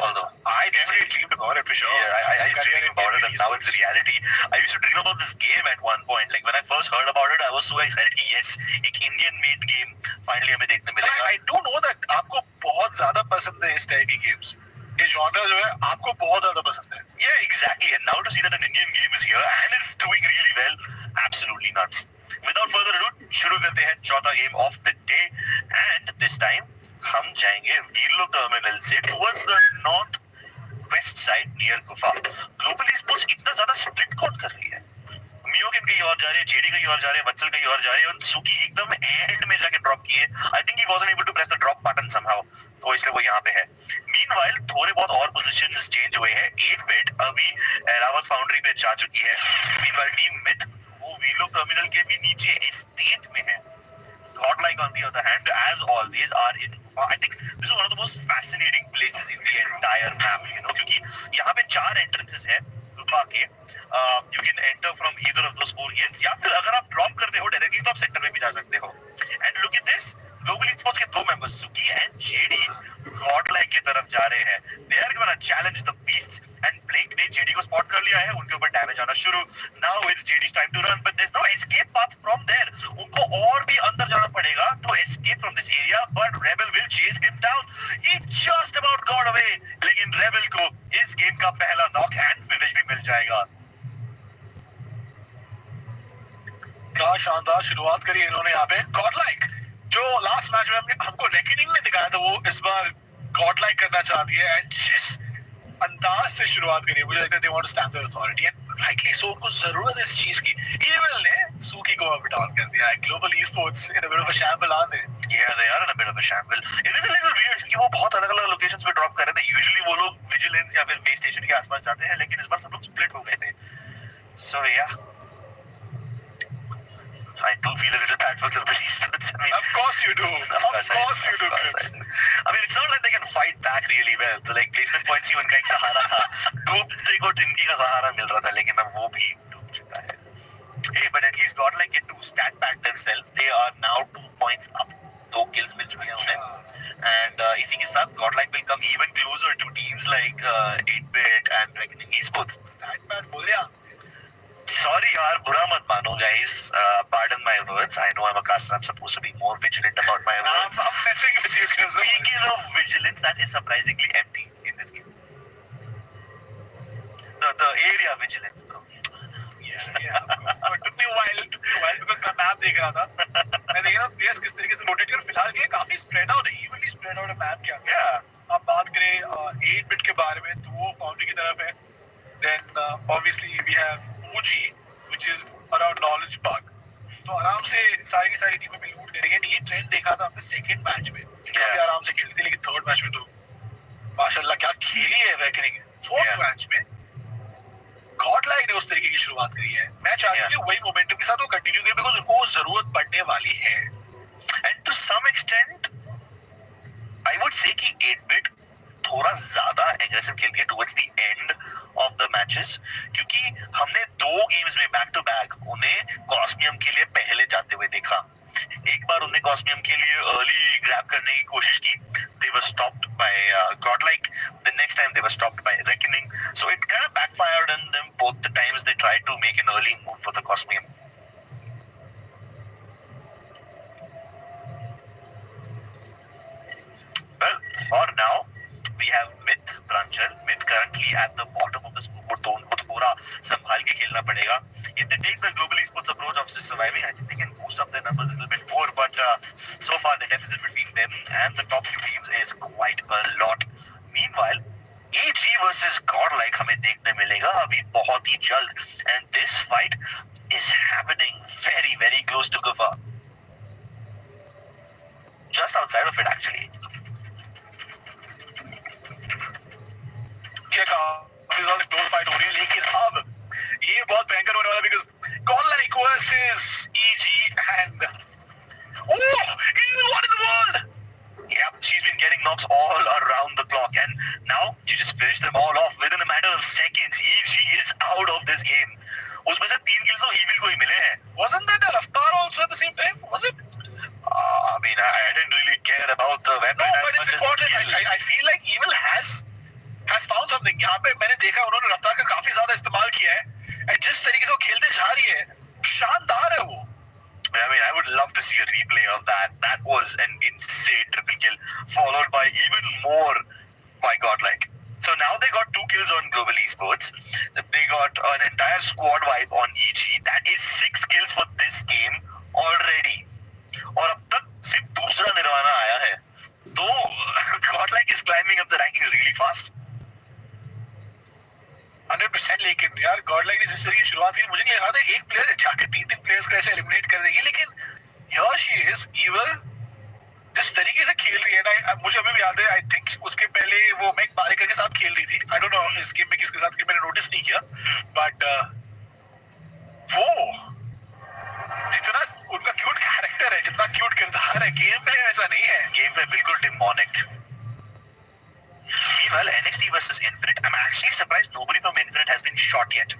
Although I definitely dreamed about it for sure. Yeah, I used to dream about it, and now it's reality. I used to dream about this game at one point. Like when I first heard about it, I was so excited. Yes, एक Indian-made game finally हमें देखने मिलेगा. I do know that आपको बहुत ज्यादा पसंद है इस टाइप की गेम्स. ये genre जो है आपको बहुत ज्यादा पसंद है. Yeah, exactly. And now to see that an Indian game is here and it's doing really well, absolutely nuts. Without further ado, शुरू करते हैं चौथा game of the day, and this time हम जाएंगे वीरलोक टर्मिनल से towards the north west side near गुफा. Global esports इतना ज्यादा स्प्लिट कौन कर रही है? मियोकिन कहीं और जा रहे हैं, जेडी कहीं और जा रहे हैं, वत्सल कहीं और जा रहे हैं, और सुकी एकदम एंड में जाके ड्रॉप किए. I think he wasn't able to press the drop button somehow, तो इसलिए वो यहाँ पे है. मीनवाइल थोड़े बहुत और पोजीशंस चेंज हुए हैं. 8-bit अभी रावत फाउंड्री पे जा चुकी है. मीनवाइल टीम मिथ वो वीरलोक टर्मिनल के भी नीचे एस्टेट में है. Godlike on the other hand, as always, are in. I think this is one of the most fascinating places in the entire map. You know, क्योंकि यहाँ पे 4 entrances हैं गुफा के. You can enter from either of those 4 gates. या फिर अगर आप drop करते हो directly तो आप center में भी जा सकते हो. And look at this. Global esports के 2 members, Suki and JD, Godlike की तरफ जा रहे हैं. They are gonna challenge the beasts. And Blake ने JD को spot कर लिया है. उनके ऊपर damage आना शुरू. Now it's JD's time to run, but there's no escape path from there. उनको और भी अंदर जाना पड़ेगा to escape from this area, but Rebel will chase him down. He just about got away. लेकिन Rebel को इस गेम का पहला knock and finish भी मिल जाएगा. क्या शानदार शुरुआत करी इन्होंने यहाँ पे. Godlike जो लास्ट मैच में हमको रेकनिंग ने दिखाया था, वो इस बार Godlike करना चाहती है, एंड जिस अंदाज से शुरुआत करी, मुझे लगता है they want to stamp their authority, and rightly so. उनको जरूरत है इस चीज की. Evil ने सुकी को अब डाउन कर दिया है. Global esports in a bit of a shamble, aren't they? Yeah, they are in a bit of a shamble. It is a little weird क्योंकि वो बहुत अलग-अलग लोकेशंस पे ड्रॉप कर रहे थे. Usually वो लोग विजिलेंस या फिर बेस स्टेशन के आसपास जाते हैं, लेकिन इस बार सब लोग स्प्लिट हो गए थे. So yeah, I do feel a little bad for Global esports. I mean, of course you do. Of course you do. I mean, it's not like they can fight back really well. तो like placement points ही उनका एक सहारा था. डूबते को टिनकी का सहारा मिल रहा था, लेकिन अब वो भी डूब चुका है. Hey, but at least Godlike get to stat pad themselves. They are now 2 points up. 2 kills मिल चुके हैं उन्हें. And इसी के साथ Godlike will come even closer to teams like 8-bit and Reckoning eSports. Stat pad बोल रहा. Sorry यार, बुरा मत मानो guys. Pardon my words. I know I'm a caster. I'm supposed to be more vigilant about my words. I'm messing with you. Speaking of vigilance, that is surprisingly empty in this game. The area vigilance, bro. Yeah, of course. So it took me a while because मैं map देख रहा था. मैं देख रहा था players किस तरीके से रोटेट कर, फिलहाल के लिए काफी स्प्रेड आउट है, इवनली स्प्रेड आउट है मैप क्या. अब बात करें 8 बिट के बारे में तो वो फाउंड्री की तरफ है. Then obviously we have OG which is around knowledge park. तो आराम से सारी की सारी टीमें लूट करेंगे. ये ट्रेंड देखा था हमने सेकंड मैच में, काफी आराम से खेलते थे, लेकिन थर्ड मैच में तो माशाल्लाह क्या खेली है वैकनिंग. फोर्थ मैच में गॉडलाइक ने उस तरीके की शुरुआत करी है. मैं चाहती हूँ वही मोमेंटम के साथ वो कंटिन्यू करे बिकॉज़ उनको जरूरत पड़ने वाली है. And to some extent I would say कि 8 बिट थोड़ा ज्यादा एग्रेसिव खेल रही है towards the end of the matches, क्योंकि हमने 2 गेम्स में बैक टू बैक उन्हें कॉस्मियम के लिए पहले जाते हुए देखा. एक बार उन्हें कॉस्मियम के लिए अर्ली ग्रैब करने की कोशिश की, they were stopped by godlike. The next time they were stopped by reckoning, so it kind of backfired on them both the times they tried to make an early move for the cosmium. Well, or now we have Myth Brancher. Myth currently at the bottom of the scoreboard, तो उनको थोड़ा संभाल के खेलना पड़ेगा. If they take the global esports approach of surviving, I think they can boost up their numbers a little bit more. But so far, the deficit between them and the top 2 teams is quite a lot. Meanwhile, AG versus Godlike हमें देखने मिलेगा अभी बहुत ही जल्द, and this fight is happening very, very close to Gufa, just outside of it actually. क्या काफी ज्यादा close fight हो रही है, लेकिन अब ये बहुत भयंकर होने वाला because Godlike versus EG and even one in the world. Yep, she's been getting knocks all around the clock, and now she just finished them all off within a matter of seconds. EG is out of this game. उसमें से 3 kills तो Evil को ही मिले हैं. Wasn't that a Raftar also at the same time? Was it? I mean, I didn't really care about the weapon. No, but it's important. I feel like Evil has found something. यहाँ पे मैंने देखा उन्होंने रफ्तार का काफी ज्यादा इस्तेमाल किया है, और जिस तरीके से वो खेलते जा रही है शानदार है वो. I mean, I would love to see a replay of that. That was an insane triple kill, followed by even more by Godlike. So now they got 2 kills on Global Esports. They got an entire squad wipe on EG. That is 6 kills for this game already. और अब तक सिर्फ दूसरा निर्वाणा आया है. तो Godlike is climbing up the rankings really fast. 100%. लेकिन यार गॉडलाइक ने जिस तरीके की शुरुआत की, मुझे नहीं लगा था एक प्लेयर जाके 3 प्लेयर्स को ऐसे एलिमिनेट कर देगी, लेकिन हियर शी इज. ईवल जिस तरीके से खेल रही है ना, मुझे अभी भी याद है, आई थिंक उसके पहले वो मैक बारिका के साथ खेल रही थी. आई डोंट नो इस गेम में किसके साथ, मैंने नोटिस नहीं किया, बट वो जितना उनका क्यूट कैरेक्टर है, जितना क्यूट किरदार है, गेम में ऐसा नहीं है. गेम में बिल्कुल demonic. Meanwhile, NXT versus Infinite, I'm actually surprised nobody from Infinite has been shot yet.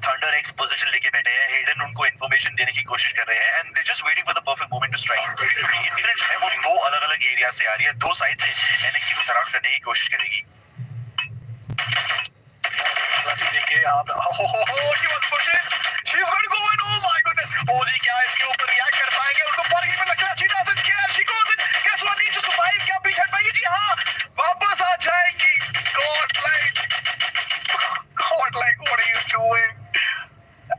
Thunder X position लेके बैठे हैं, Hayden उनको information देने की कोशिश कर रहे हैं, and they're just waiting for the perfect moment to strike. Infinite जो है वो 2 अलग-अलग एरिया से आ रही है, 2 साइड से NXT को सराउंड करने की कोशिश करेगी. देखिए यहाँ पे, she was pushing, she's going to go in, oh my goodness. OG क्या इसके ऊपर रिएक्ट कर पाएंगे, उनको पर में लगता है, she doesn't care, she goes in, guess what, needs to survive, क्या पीछे हट पाएगी, जी हाँ, वापस आ जाएंगी. Godlike, what are you doing?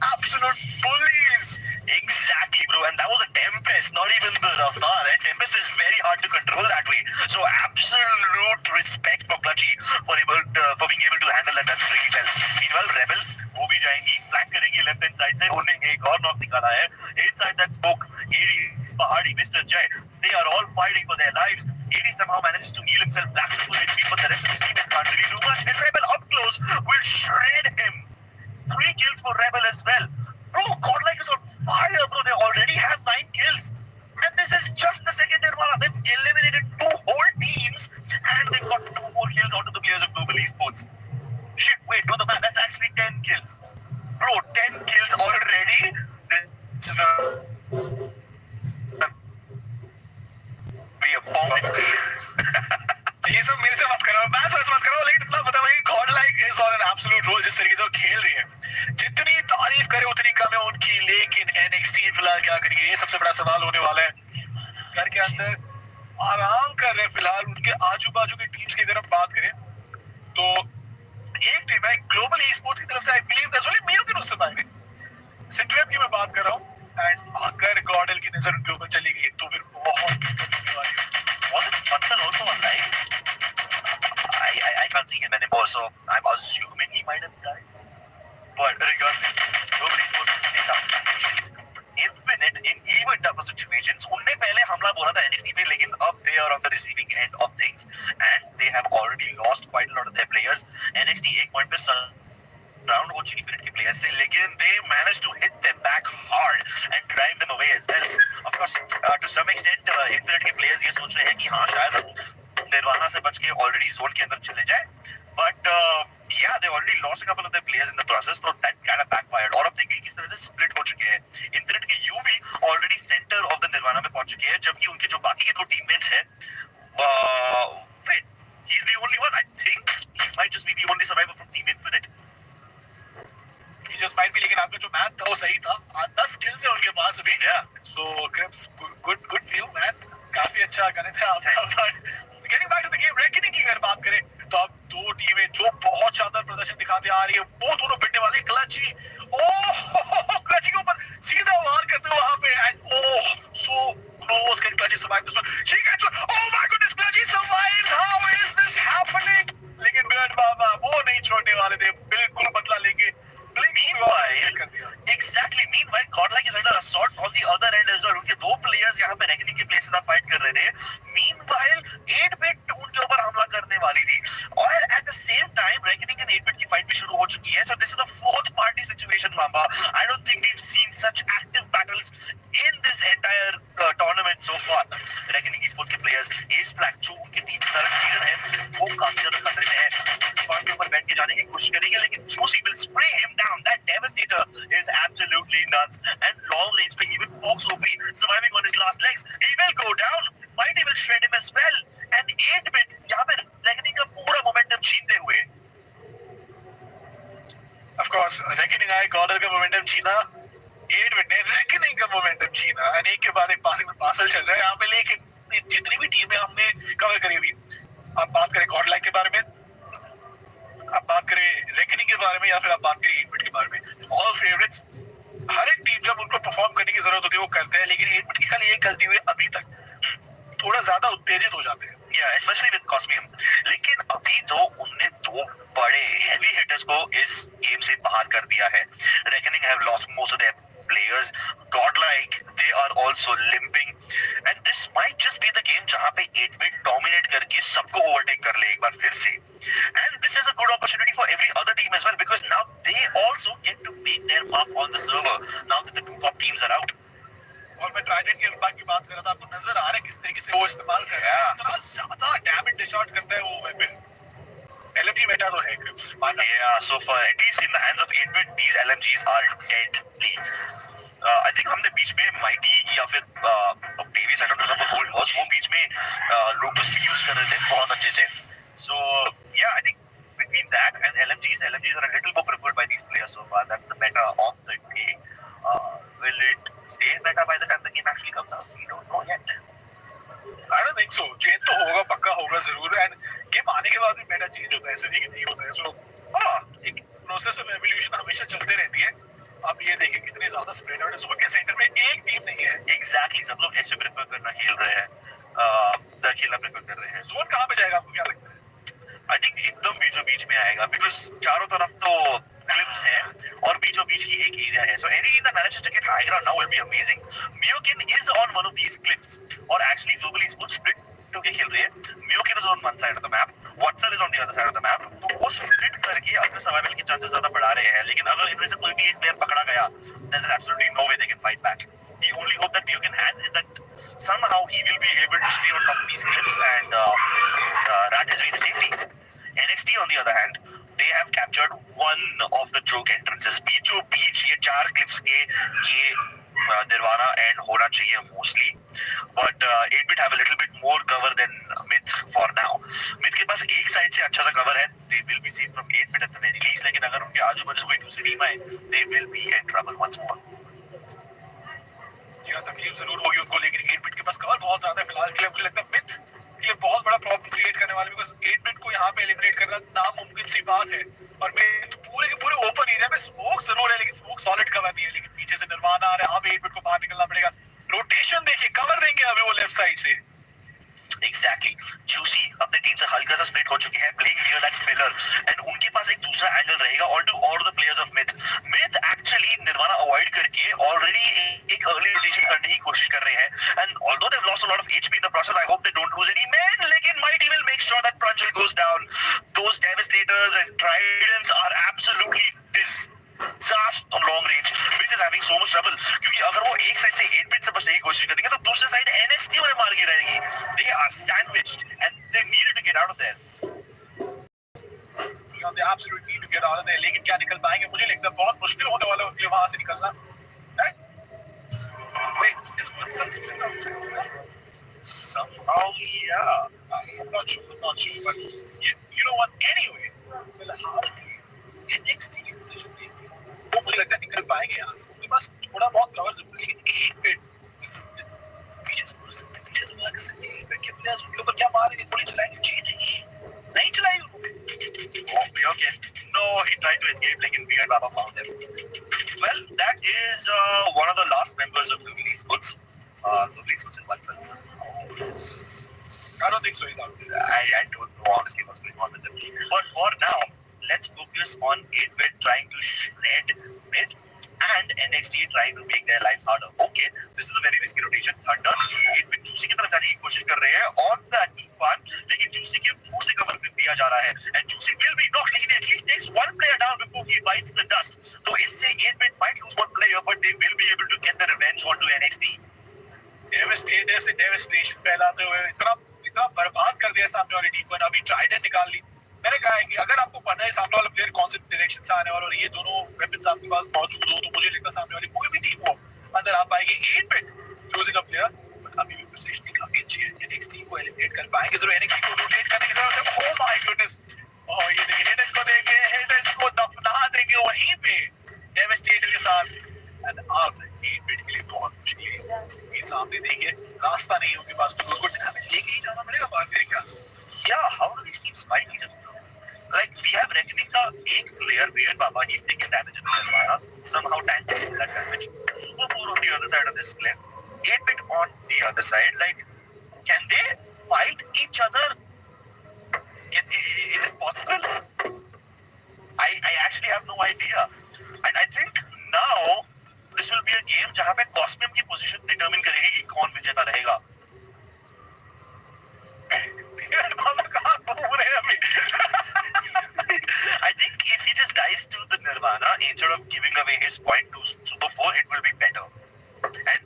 Absolute bullies. Exactly, bro, and that was a Tempest, not even the Raftar. And Tempest is very hard to control that way. So absolute respect for Clutchy for being able to handle that pretty well. Meanwhile, Rebel वो भी जाएंगी, flank करेंगी left hand side से. उन्होंने एक और knock निकाला है. Inside that smoke, Aries, Pahadi, Mr. Jay, they are all fighting for their lives. Aries somehow manages to heal himself back to full HP, but the rest of his team can't really do much. And Rebel up close will shred him. 3 kills for Rebel as well. Bro, Godlike is on fire, bro. They already have 9 kills. And this is just the second Nirvana. They've eliminated 2 whole teams, and they've got 2 more kills out of the players of Global Esports. Shit, wait, do the math. That's actually 10 kills. Bro, 10 kills already? This is be a bomb. ये सब मेरे से मत करो, मैं से मत करो, लेकिन इतना पता भाई Godlike is on an absolute roll. जिस तरीके से वो खेल रही है, जितनी तारीफ करे उतनी कम है उनकी, लेकिन NXT फिलहाल क्या करेगी, ये सबसे बड़ा सवाल होने वाला है। घर के अंदर आराम कर रहे हैं फिलहाल। उनके आजू बाजू की टीम्स की अगर हम बात करें तो एक टीम है ग्लोबल eSports की तरफ से, I believe that's only mail के उससे बाहर सिट्रेप की मैं बात कर रहा हूँ। एंड अगर गॉडल की नजर उनके ऊपर चली गई तो फिर बहुत दिक्कत होने वाली है। Was it Fatal also alive? I can't see him anymore, so I'm assuming he might have died. But regardless, nobody knows his data. Infinite in even tougher situations. उनने पहले हमला बोला था NXT पे, लेकिन अब they are on the receiving end of things and they have already lost quite a lot of their players. NXT एक point पे round हो चुकी Infinite के players से, लेकिन they managed to hit them back hard and drive them away as well. Of course, to some extent, Infinite के players ये सोच रहे हैं कि हाँ शायद निर्वाणा से बच के already zone के अंदर चले जाए, but yeah, they already lost a couple of their players in the process, so that kind of backfired. और अब देखिए किस तरह से split हो चुके हैं। Infinite के U भी already center of the nirvana में पहुंच चुके हैं, जबकि उनके जो बाकी के दो teammates हैं, wait, he's the only one. I think he might just be the only survivor from Team Infinite. He just might be, लेकिन आपका जो मैथ था वो सही था। 10 kills है उनके पास अभी। So Crips, good for you man, काफी अच्छा गणित है आपका। Getting back to the game, reckoning की अगर बात करें तो अब दो टीमें जो बहुत शानदार प्रदर्शन दिखाते आ रही है, वो दोनों भिड़ने वाले। क्लची, क्लची के ऊपर सीधा वार करते हुए वहां पे, and so close, can Clutchy survive this one? She gets one. Oh my goodness, Clutchy survives. How is this happening? लेकिन बियर्ड बाबा वो नहीं छोड़ने वाले थे, बिल्कुल बदला लेंगे। Meanwhile, Godlike is either assault on the other end as well. उनके दो players यहाँ पे reckoning के place से fight कर रहे थे। Meanwhile, 8-bit उनके ऊपर हमला करने वाली थी, और at the same time, reckoning and 8-bit की fight भी शुरू हो चुकी है। So this is a fourth party situation, Mamba. I don't think we've seen such active battles in this entire tournament so far. Reckoning eSports के players, Ace Black जो उनके team का leader है, वो काफी ज्यादा खतरे में है। पॉइंट के ऊपर बैठ के जाने की कोशिश करेंगे, लेकिन Juicy will spray him down. That Devastator is absolutely nuts. And long range पे even Fox OP surviving on his last legs. He will go down. Mighty will shred him as well. And 8-bit यहाँ पे Reckoning का पूरा momentum छीनते हुए। Of course, Reckoning आए, Gordon का momentum छीना, 8-bit ने Reckoning का momentum छीना, and एक के बाद एक पासिंग में पासल चल रहा है यहाँ पे। लेकिन जितनी भी टीमें हमने कवर करी हुई, आप बात करें Godlike के बारे में, आप बात करें रेकनिंग के बारे में, या फिर आप बात करें 8-bit के बारे में, ऑल फेवरेट्स। हर एक टीम जब उनको परफॉर्म करने की जरूरत होती है वो करते हैं, लेकिन 8-bit की खाली एक गलती हुई अभी तक थोड़ा ज्यादा उत्तेजित हो जाते हैं, या स्पेशली विद कॉस्मियम। लेकिन अभी तो उनने दो बड़े हेवी हिटर्स को इस गेम से बाहर कर दिया है। Reckoning have lost most of their players. Godlike, they are also limping, and this might just be the game जहाँ पे 8-bit dominate करके सबको overtake कर ले एक बार फिर से। And this is a good opportunity for every other team as well, because now they also get to make their mark on the server now that the two top teams are out. और मैं Trident के impact की बात कर रहा था, आपको नजर आ रहा है किस तरीके से वो इस्तेमाल कर रहा है, इतना ज्यादा डैमेज डिश आउट करता है वो वेपन। LMG मेटा तो है Crips, yeah, so far at least in the hands of 8-bit these LMGs are deadly. I think हमने बीच में Mighty या फिर Davies, I don't remember who it was, वो बीच में Locust भी यूज कर रहे थे बहुत अच्छे से। So yeah, I think between that and LMGs are a little more preferred by these players so far. That's the meta of the day. Will it stay meta by the time the game actually comes out? We don't know yet. I don't think so. Change तो होगा, पक्का होगा जरूर, end game आने के बाद भी Meta change होता है, ऐसे नहीं कि नहीं होता है। सो एक प्रोसेस ऑफ एवोल्यूशन हमेशा चलते रहती है। अब ये देखिए कितने ज्यादा स्प्रेड आउट है, जोन के सेंटर में एक टीम नहीं है। एग्जैक्टली, सब लोग ऐसे प्रेफर करना खेल रहे हैं, खेलना प्रेफर कर रहे हैं। जोन कहाँ पे जाएगा आपको क्या लगता है? आई थिंक एकदम बीचों बीच में आएगा, बिकॉज चारों तरफ तो क्लिप्स है और बीचों बीच ही एक एरिया है। So any team that manages to get high ground now will be amazing. Myokin is on one of these clips, और actually globally eSports split होके खेल रहे हैं। Myokin is on one side of the map, Watsal is on the other side of the map। तो वो split करके अपने survival के चांसेस ज्यादा बढ़ा रहे हैं, लेकिन अगर इनमें से कोई भी एक प्लेयर पकड़ा गया, there's absolutely no way they can fight back. The only hope that Myokin has is that somehow he will be able to stay on top of these clips and rat his way to safety. NXT on the other hand, they have captured one of the choke entrances. बीचों बीच ये 4 clips के ये Nirvana and होना चाहिए mostly, but 8-bit have a little bit more cover than Myth for now. Myth के पास एक side से अच्छा सा cover है, they will be safe from 8-bit at the very least, लेकिन अगर उनके आजू बाजू कोई दूसरी टीम आए, they will be in trouble once more. यह तकलीफ जरूर होगी उनको, लेकिन 8-बिट के पास कवर बहुत ज्यादा है फिलहाल के लिए। मुझे लगता है मिथ के लिए बहुत बड़ा प्रॉब्लम क्रिएट करने वाले, बिकॉज 8-बिट को यहाँ पे एलिमिनेट करना नामुमकिन सी बात है। और मिथ पूरे के पूरे ओपन एरिया में स्मोक जरूर है, लेकिन स्मोक सॉलिड कवर नहीं है। लेकिन पीछे से निर्वाणा आ रहा है, अब 8-बिट को बाहर निकलना पड़ेगा। रोटेशन देखिए, कवर देंगे अभी वो लेफ्ट साइड से। Exactly. Juicy अपने टीम से हल्का सा स्प्लिट हो चुकी है, playing near that pillar, and उनके पास एक दूसरा एंगल रहेगा all the players of Myth. Myth actually निर्वाणा अवॉइड करके ऑलरेडी एक अर्ली रोटेशन करने की कोशिश कर रहे हैं, and although they've lost a lot of HP in the process, I hope they don't lose any men. लेकिन Mighty will make sure that Pranjal goes down. Those Devastators and Tridents are absolutely disaster on long range. Myth is having so much trouble क्योंकि अगर वो एक side से 8-बिट से बचने की कोशिश करेंगे तो दूसरे साइड NXT उन्हें मार के रहेगी. They are sandwiched and they needed to get out of there. They absolutely need to get out of there. लेकिन क्या निकल पाएंगे? मुझे लगता है बहुत मुश्किल होने वाला है उनके वहां से निकलना. Wait, is Watson still out? Somehow, yeah. I'm not sure, but you know what? Anyway, फिलहाल NXT की पोजीशन देखिए, वो मुझे लगता है निकल पाएंगे यहाँ से। उनके पास थोड़ा बहुत कवर जरूर है, लेकिन 8-बिट पीछे से बोला कर सकते हैं 8-बिट के प्लेयर्स उनके ऊपर क्या मारेंगे, गोली चलाएंगे? जी नहीं चलाएंगे उन्होंने। Okay. No, he tried to escape, लेकिन Weird Baba found him. Well, that is one of the last members of the eSports. eSports in one sense. I don't think so. He's out. I don't know honestly what's going on with them. But for now, let's focus on 8-bit trying to shred Myth and NXT trying to make their lives harder. Okay, this is a very risky rotation. Thunder 8-bit Juicy की तरफ जाने की कोशिश कर रहे हैं on the active part, लेकिन Juicy के मुंह से कवर दिया जा रहा है and Juicy will be knocked, लेकिन at least takes one player down before he bites the dust. तो इससे 8-bit might lose one player, but they will be able to get the revenge onto NXT. Devastator से devastation फैलाते हुए इतना बर्बाद कर दिया सामने वाली टीम को। अभी ट्राइडेंट निकाल ली। मैंने कहा है कि अगर आपको पता है सामने वाला प्लेयर कौन से डायरेक्शन से आने वाला और ये दोनों वेपन्स आपके पास मौजूद हो, तो मुझे लगता है सामने वाली कोई भी टीम हो अंदर आ पाएगी। 8-बिट चूजिंग अ प्लेयर, बट अभी भी पोजीशन काफी अच्छी है। NXT को एलिमिनेट कर पाएंगे जरूर, NXT को रोटेट करने की जरूरत है। ओह माय गुडनेस, ओह ये देखिए हिडन को देंगे, हिडन को दफना देंगे वहीं पे डेवास्टेटर के साथ। एंड अब 8-बिट के लिए बहुत मुश्किल है। ये सामने देखिए रास्ता नहीं है उनके पास, तो उनको डैमेज लेके ही जाना पड़ेगा बाहर मेरे ख्याल से। Yeah, how do these teams fight each other? Like we have Reckoning का एक player Weird Baba, he's taking damage in Nirvana, somehow tanking that damage. Super 4 on the other side of this cliff, 8-bit on the other side. Like, can they fight each other? Is it possible? I actually have no idea. And I think now this will be a game जहाँ पे Cosmium की position determine करेगी कि कौन विजेता रहेगा. I think if he just dies to the Nirvana instead of giving away his point to Super 4, it will be better. And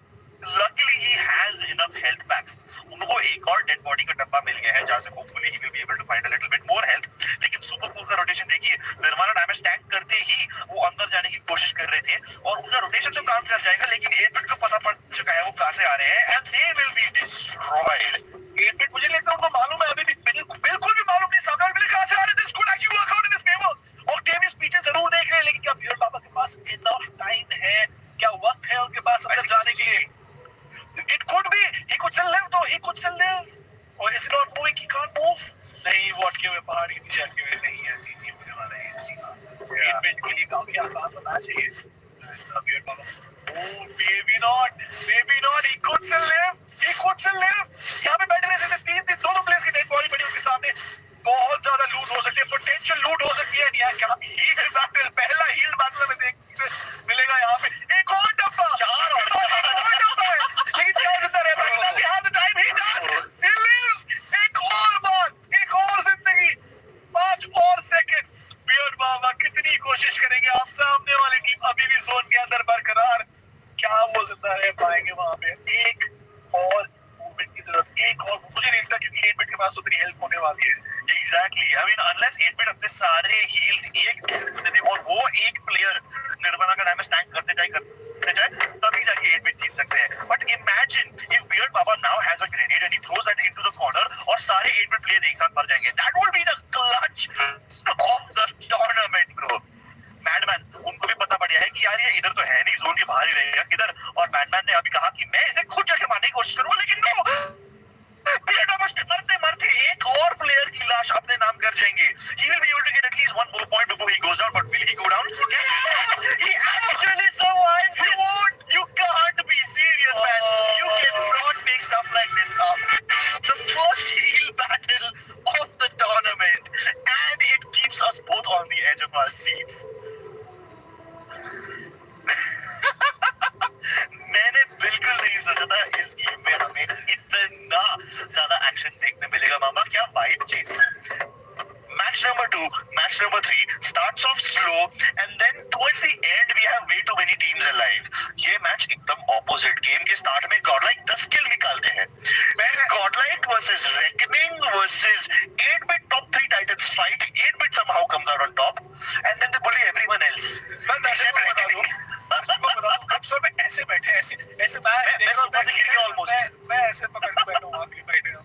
luckily he has enough health packs. उनको एक और dead body का डब्बा मिल गया है जहाँ से hopefully he will be able to find a little bit more health. लेकिन Super 4 का रोटेशन देखिए, निर्वाणा डैमेज टैंक करते ही वो अंदर जाने की कोशिश कर रहे थे और उनका रोटेशन तो काम कर जाएगा, लेकिन 8-बिट को पता पड़ चुका है वो कहाँ से आ रहे हैं and they will be destroyed. 8-बिट मुझे लगता है उनको मालूम है, अभी भी बिल्कुल भी मालूम नहीं सामने वाले कहाँ से आ रहे थे। This could actually work out in his favor. और डेविस पीछे जरूर देख रहे हैं, लेकिन क्या Weird Baba के पास enough time है, क्या वक्त है उनके पास अंदर जाने के लिए? It could be. He could still live though. He could still live. Or is he not moving? He can't move. नहीं, वो अटके हुए पहाड़ी नीचे अटके हुए नहीं है। जी होने वाला है। जी हाँ। 8-बिट के लिए काफी आसान सा मैच है ये। Weird Baba. Oh, maybe not. Maybe not. He could still live. He could still live. यहाँ पे बैठे रहते थे तीन दोनों प्लेयर्स की डेड बॉडी पड़ी उनके सामने। बहुत ज्यादा लूट हो सकती है, पोटेंशियल लूट हो सकती है। यहाँ क्या हील बैटल, पहला हील बैटल में देखने से मिलेगा यहाँ पे। एक और डब्बा, चार और डब्बा है, लेकिन क्या जिंदा रह पाएगा? Does he have the time? He does. He lives. एक और बार, एक और जिंदगी, 5 और सेकंड। Weird Baba कितनी कोशिश करेंगे? आप सामने वाली टीम अभी भी जोन के अंदर बरकरार, क्या वो जिंदा रह पाएंगे वहाँ पे? एक और मूवमेंट की जरूरत, एक और। मुझे नहीं लगता क्योंकि 8-बिट के पास उतनी हेल्प होने वाली है। Exactly. I mean, unless 8-bit अपने सारे heals एक देते थे और वो एक player निर्वाणा का डैमेज टैंक करते जाए तभी जाके 8-bit जीत सकते हैं. But imagine if Weird Baba now has a grenade and he throws that into the corner और सारे 8-bit players एक साथ मर जाएंगे. That would be the clutch of the tournament, bro. बाहर ही रहेगा किधर। और बैटमैन ने अभी कहा कि मैं इसे खुद जाके मारने की कोशिश करूंगा, लेकिन नो, मरते मरते एक और प्लेयर की लाश अपने नाम कर जाएंगे। He will be able to get at least one more point before he goes down, but will he go down? Yeah! He actually survived. You won't. You can't be serious, man. You cannot make stuff like this up. The first heal battle of the tournament, and it keeps us both on the edge of our seats. मैंने बिल्कुल नहीं सोचा था इस game में हमें इतना ज्यादा एक्शन देखने मिलेगा। मामा क्या vibe change. Match number 2, match number 3 starts off slow and then towards the end we have way too many teams alive. ये मैच एकदम opposite। गेम के स्टार्ट में Godlike 10 kill निकालते हैं। Godlike versus Reckoning versus 8-bit top 3 titans fight. 8-bit somehow comes out on top and then they bully everyone else. Except Reckoning. अब सब ऐसे बैठे ऐसे ऐसे मैं ऊपर से गिर गया almost। मैं ऐसे पकड़ के बैठा हूँ आगे बैठे हैं।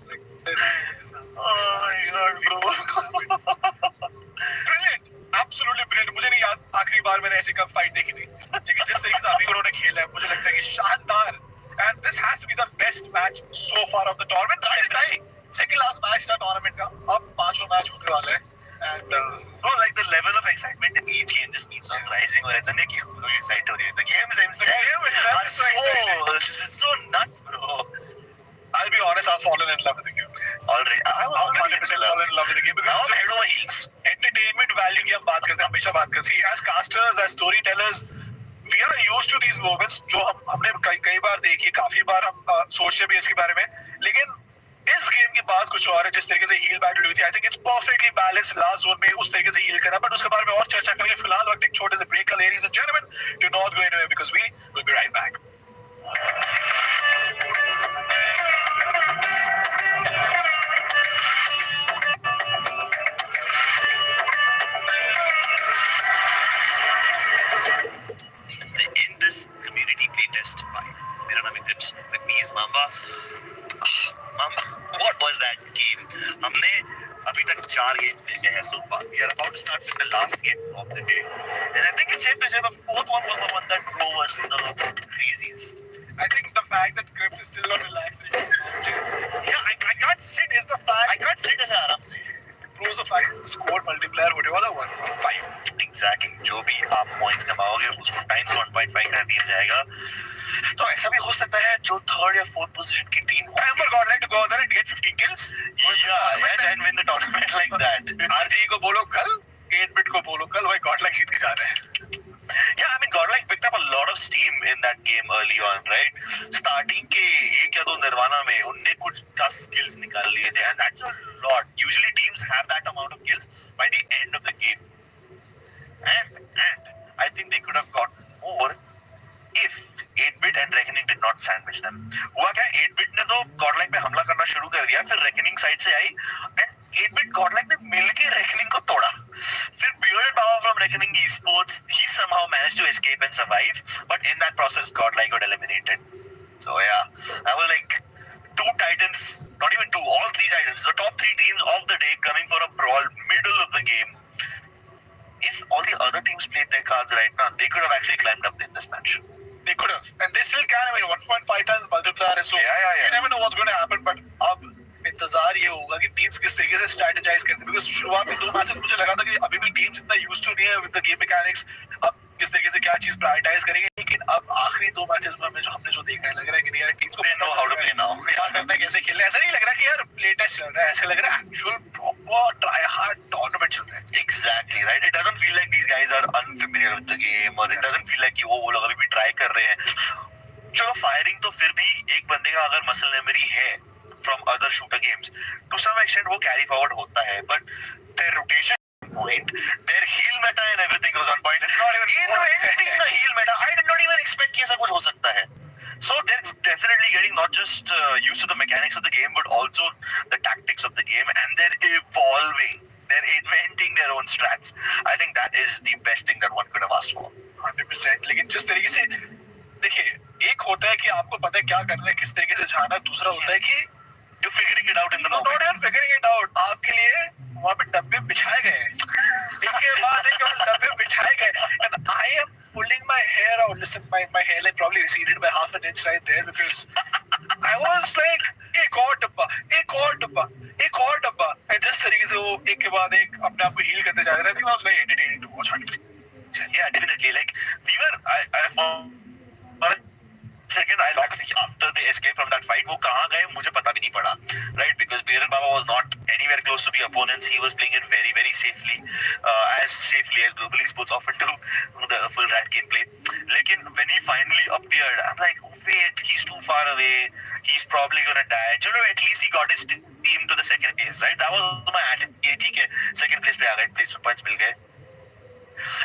Oh my God, bro. Brilliant, absolutely brilliant। मुझे नहीं याद आखिरी बार मैंने ऐसी कब फाइट देखी थी, लेकिन जिस तरीके से अभी उन्होंने खेला है मुझे लगता है कि शानदार। And this has to be the best match so far of the tournament। Second last match था tournament का, अब पांचों मैच होने वाले हैं। And like the level of excitement in each game just keeps on rising। और ऐसा नहीं कि हम लोग excited हो रहे हैं। The games themselves are so nuts, bro. I'll be honest, I've fallen in love with the game. Already, I'm 100% fallen in love with the game now because I'm head over heels। entertainment value की हम बात करते हैं, हमेशा बात करते हैं। See, as casters, as storytellers, we are used to these moments जो हमने कई बार देखी, काफी बार हम सोचते भी इसके बारे में, लेकिन इस गेम की बात कुछ और है। जिस तरीके से हील बैटल हुई थी, आई think it's perfectly balanced. Last zone में उस तरीके से हील करना, बट उसके बारे में और चर्चा करेंगे। फिलहाल वक्त एक छोटे से ब्रेक का, ladies and gentleman, do not go anywhere because we will be right back. The Indus community playtest 5। मेरा नाम है Grips, with me is Mamba। Mamba, what was that game? हमने अभी तक 4 गेम देखे हैं so far। We are about to start with the last game of the day, and I think it's safe to say the fourth one was the one that drove us the craziest। I think the fact that Grips is still on relaxation, Yeah, I can't sit is the fact। I can't sit ऐसे आराम से। proves the fact that score multiplier होने वाला 1.5। Exactly, जो भी आप points कमाओगे उसको times 1.5 कर दिया जाएगा। तो ऐसा भी हो सकता है जो थर्ड या फोर्थ पोजीशन की टीम हो। I would like to go there and get 15 kills। Yeah, and win the tournament like that। RG को बोलो कल, 8-bit को बोलो कल, भाई Godlike जीत के जा रहे हैं। Yeah, I mean Godlike picked up a lot of steam in that game early on, right? Starting के 1 या 2 निर्वाणा में उनने कुछ 10 kills निकाल लिए थे, and that's a lot। Usually teams have that amount of kills by the end of the game, and I think they could have got more if 8-bit and Reckoning did not sandwich them। हुआ क्या, 8-bit ने तो Godlike पे हमला करना शुरू कर दिया, फिर Reckoning साइड से आई and 8-bit Godlike ने मिलके Reckoning को तोड़ा। फिर bearded power from Reckoning eSports, he somehow managed to escape and survive, but in that process Godlike got eliminated। So yeah, that was like 2 titans, not even 2, all 3 titans, the top 3 teams of the day coming for a brawl middle of the game। If all the other teams played their cards right now, they could have actually climbed up in this match। They could have, and they still can। I mean 1.5 times multiplier है, so Yeah. you never know what's going to happen। But अब इंतजार ये होगा कि teams किस तरीके से strategise करती है, बिकॉज़ शुरुआत में 2 मैचेस मुझे लगा था कि अभी भी टीम्स इतना यूज्ड टू नहीं है विद द गेम मैकेनिक्स, अब किस तरीके से क्या चीज प्रायोरिटाइज करेंगे। लेकिन अब आखिरी 2 मैचेस में हमने जो देखा है, लग रहा है कि यार टीम्स को They know how to play now। क्या करना है, कैसे खेलना है। ऐसा नहीं लग रहा कि यार प्ले टेस्ट चल रहा है, ऐसा लग रहा है actual proper try hard tournament चल रहा है। Exactly right। It doesn't feel like these guys are unfamiliar with the game, or it doesn't feel like कि वो लोग अभी भी ट्राई कर रहे हैं। चलो फायरिंग तो फिर भी एक बंदे का अगर मसल मेमोरी है from other shooter games, to some extent वो carry forward होता है, but their rotation point, their heal meta and everything was on point। It's not even inventing the heal meta। I did not even expect कि ऐसा कुछ हो सकता है। So they're definitely getting not just used to the mechanics of the game, but also the tactics of the game, and they're evolving। They're inventing their own strats। I think that is the best thing that one could have asked for। 100%। लेकिन जिस तरीके से देखिए, एक होता है कि आपको पता है क्या करना है, किस तरीके से जाना, दूसरा होता है कि You're figuring it out in the not moment। even figuring it out। आपके लिए वहाँ पे डब्बे बिछाए गए हैं, एक के बाद एक डब्बे बिछाए गए। And I am pulling my hair out। Listen, my hair exceeded by half an inch right there because I was like एक और डब्बा and जिस तरीके से वो एक के बाद एक अपने आप को हील करते जा रहे थे, I think it was very entertaining to watch. Yeah, definitely. Like we were, for a second I thought after they escaped from that fight, वो कहाँ गए मुझे पता भी नहीं पड़ा, right? Because Beran Baba was not anywhere close to the opponents. He was playing it very, very safely, as safely as global esports often do, the full rat gameplay. लेकिन when he finally appeared, I'm like, wait, he's too far away. He's probably gonna die. चलो, at least he got his team to the second place, right? That was my attitude. ठीक है, second place पे आ गए, placement points मिल गए.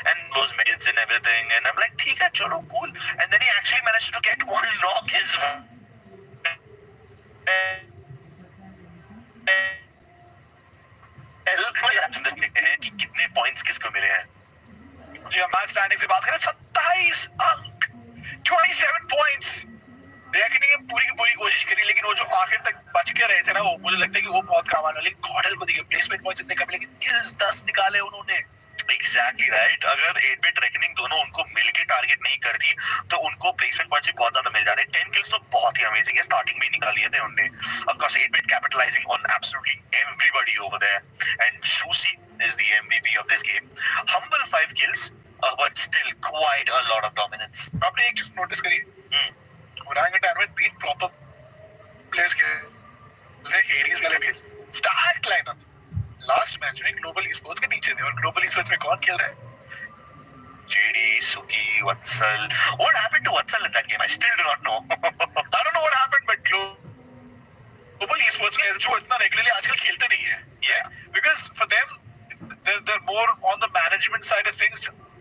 And those medals and everything, and I'm like, ठीक है, चलो, cool. And then he actually managed to get one knock as well. कि कितने points किसको मिले हैं. जी, हम मैच स्टैंडिंग से बात करें, 27 अंक, 27 points. देखने की पूरी कोशिश करी, लेकिन वो जो आखिर तक बच के रहे थे ना, वो मुझे लगता है कि वो बहुत काम आने वाले. गॉडल को देखिए, प्लेसमेंट पॉइंट्स इतने कम, लेकिन kills 10 निकाले उन्होंने. Exactly right. अगर 8-bit reckoning दोनों उनको मिलके टारगेट नहीं करती तो उनको प्लेसमेंट पॉइंट्स भी बहुत ज्यादा मिल जाते. 10 kills तो बहुत ही अमेजिंग है. स्टार्टिंग में ही निकाल लिए थे उन्होंने. Of course, 8-bit capitalizing on absolutely everybody over there. And Shusi is the MVP of this game. Humble 5 kills, but still quite a lot of dominance. आपने एक चीज नोटिस करी, ओरांगुटान में 3 प्रॉपर प्लेयर्स के हेडीज वाले भी start lineup last match में global esports के नीचे थे, और ग्लोबल esports में कौन खेल रहा है? JD, Suki, Vatsal. What happened to Vatsal in that game? I still do not know. I don't know what happened, but global esports के जो इतना रेगुलरली आजकल खेलते नहीं है. Yeah. Because for them, they're more on the management side of things.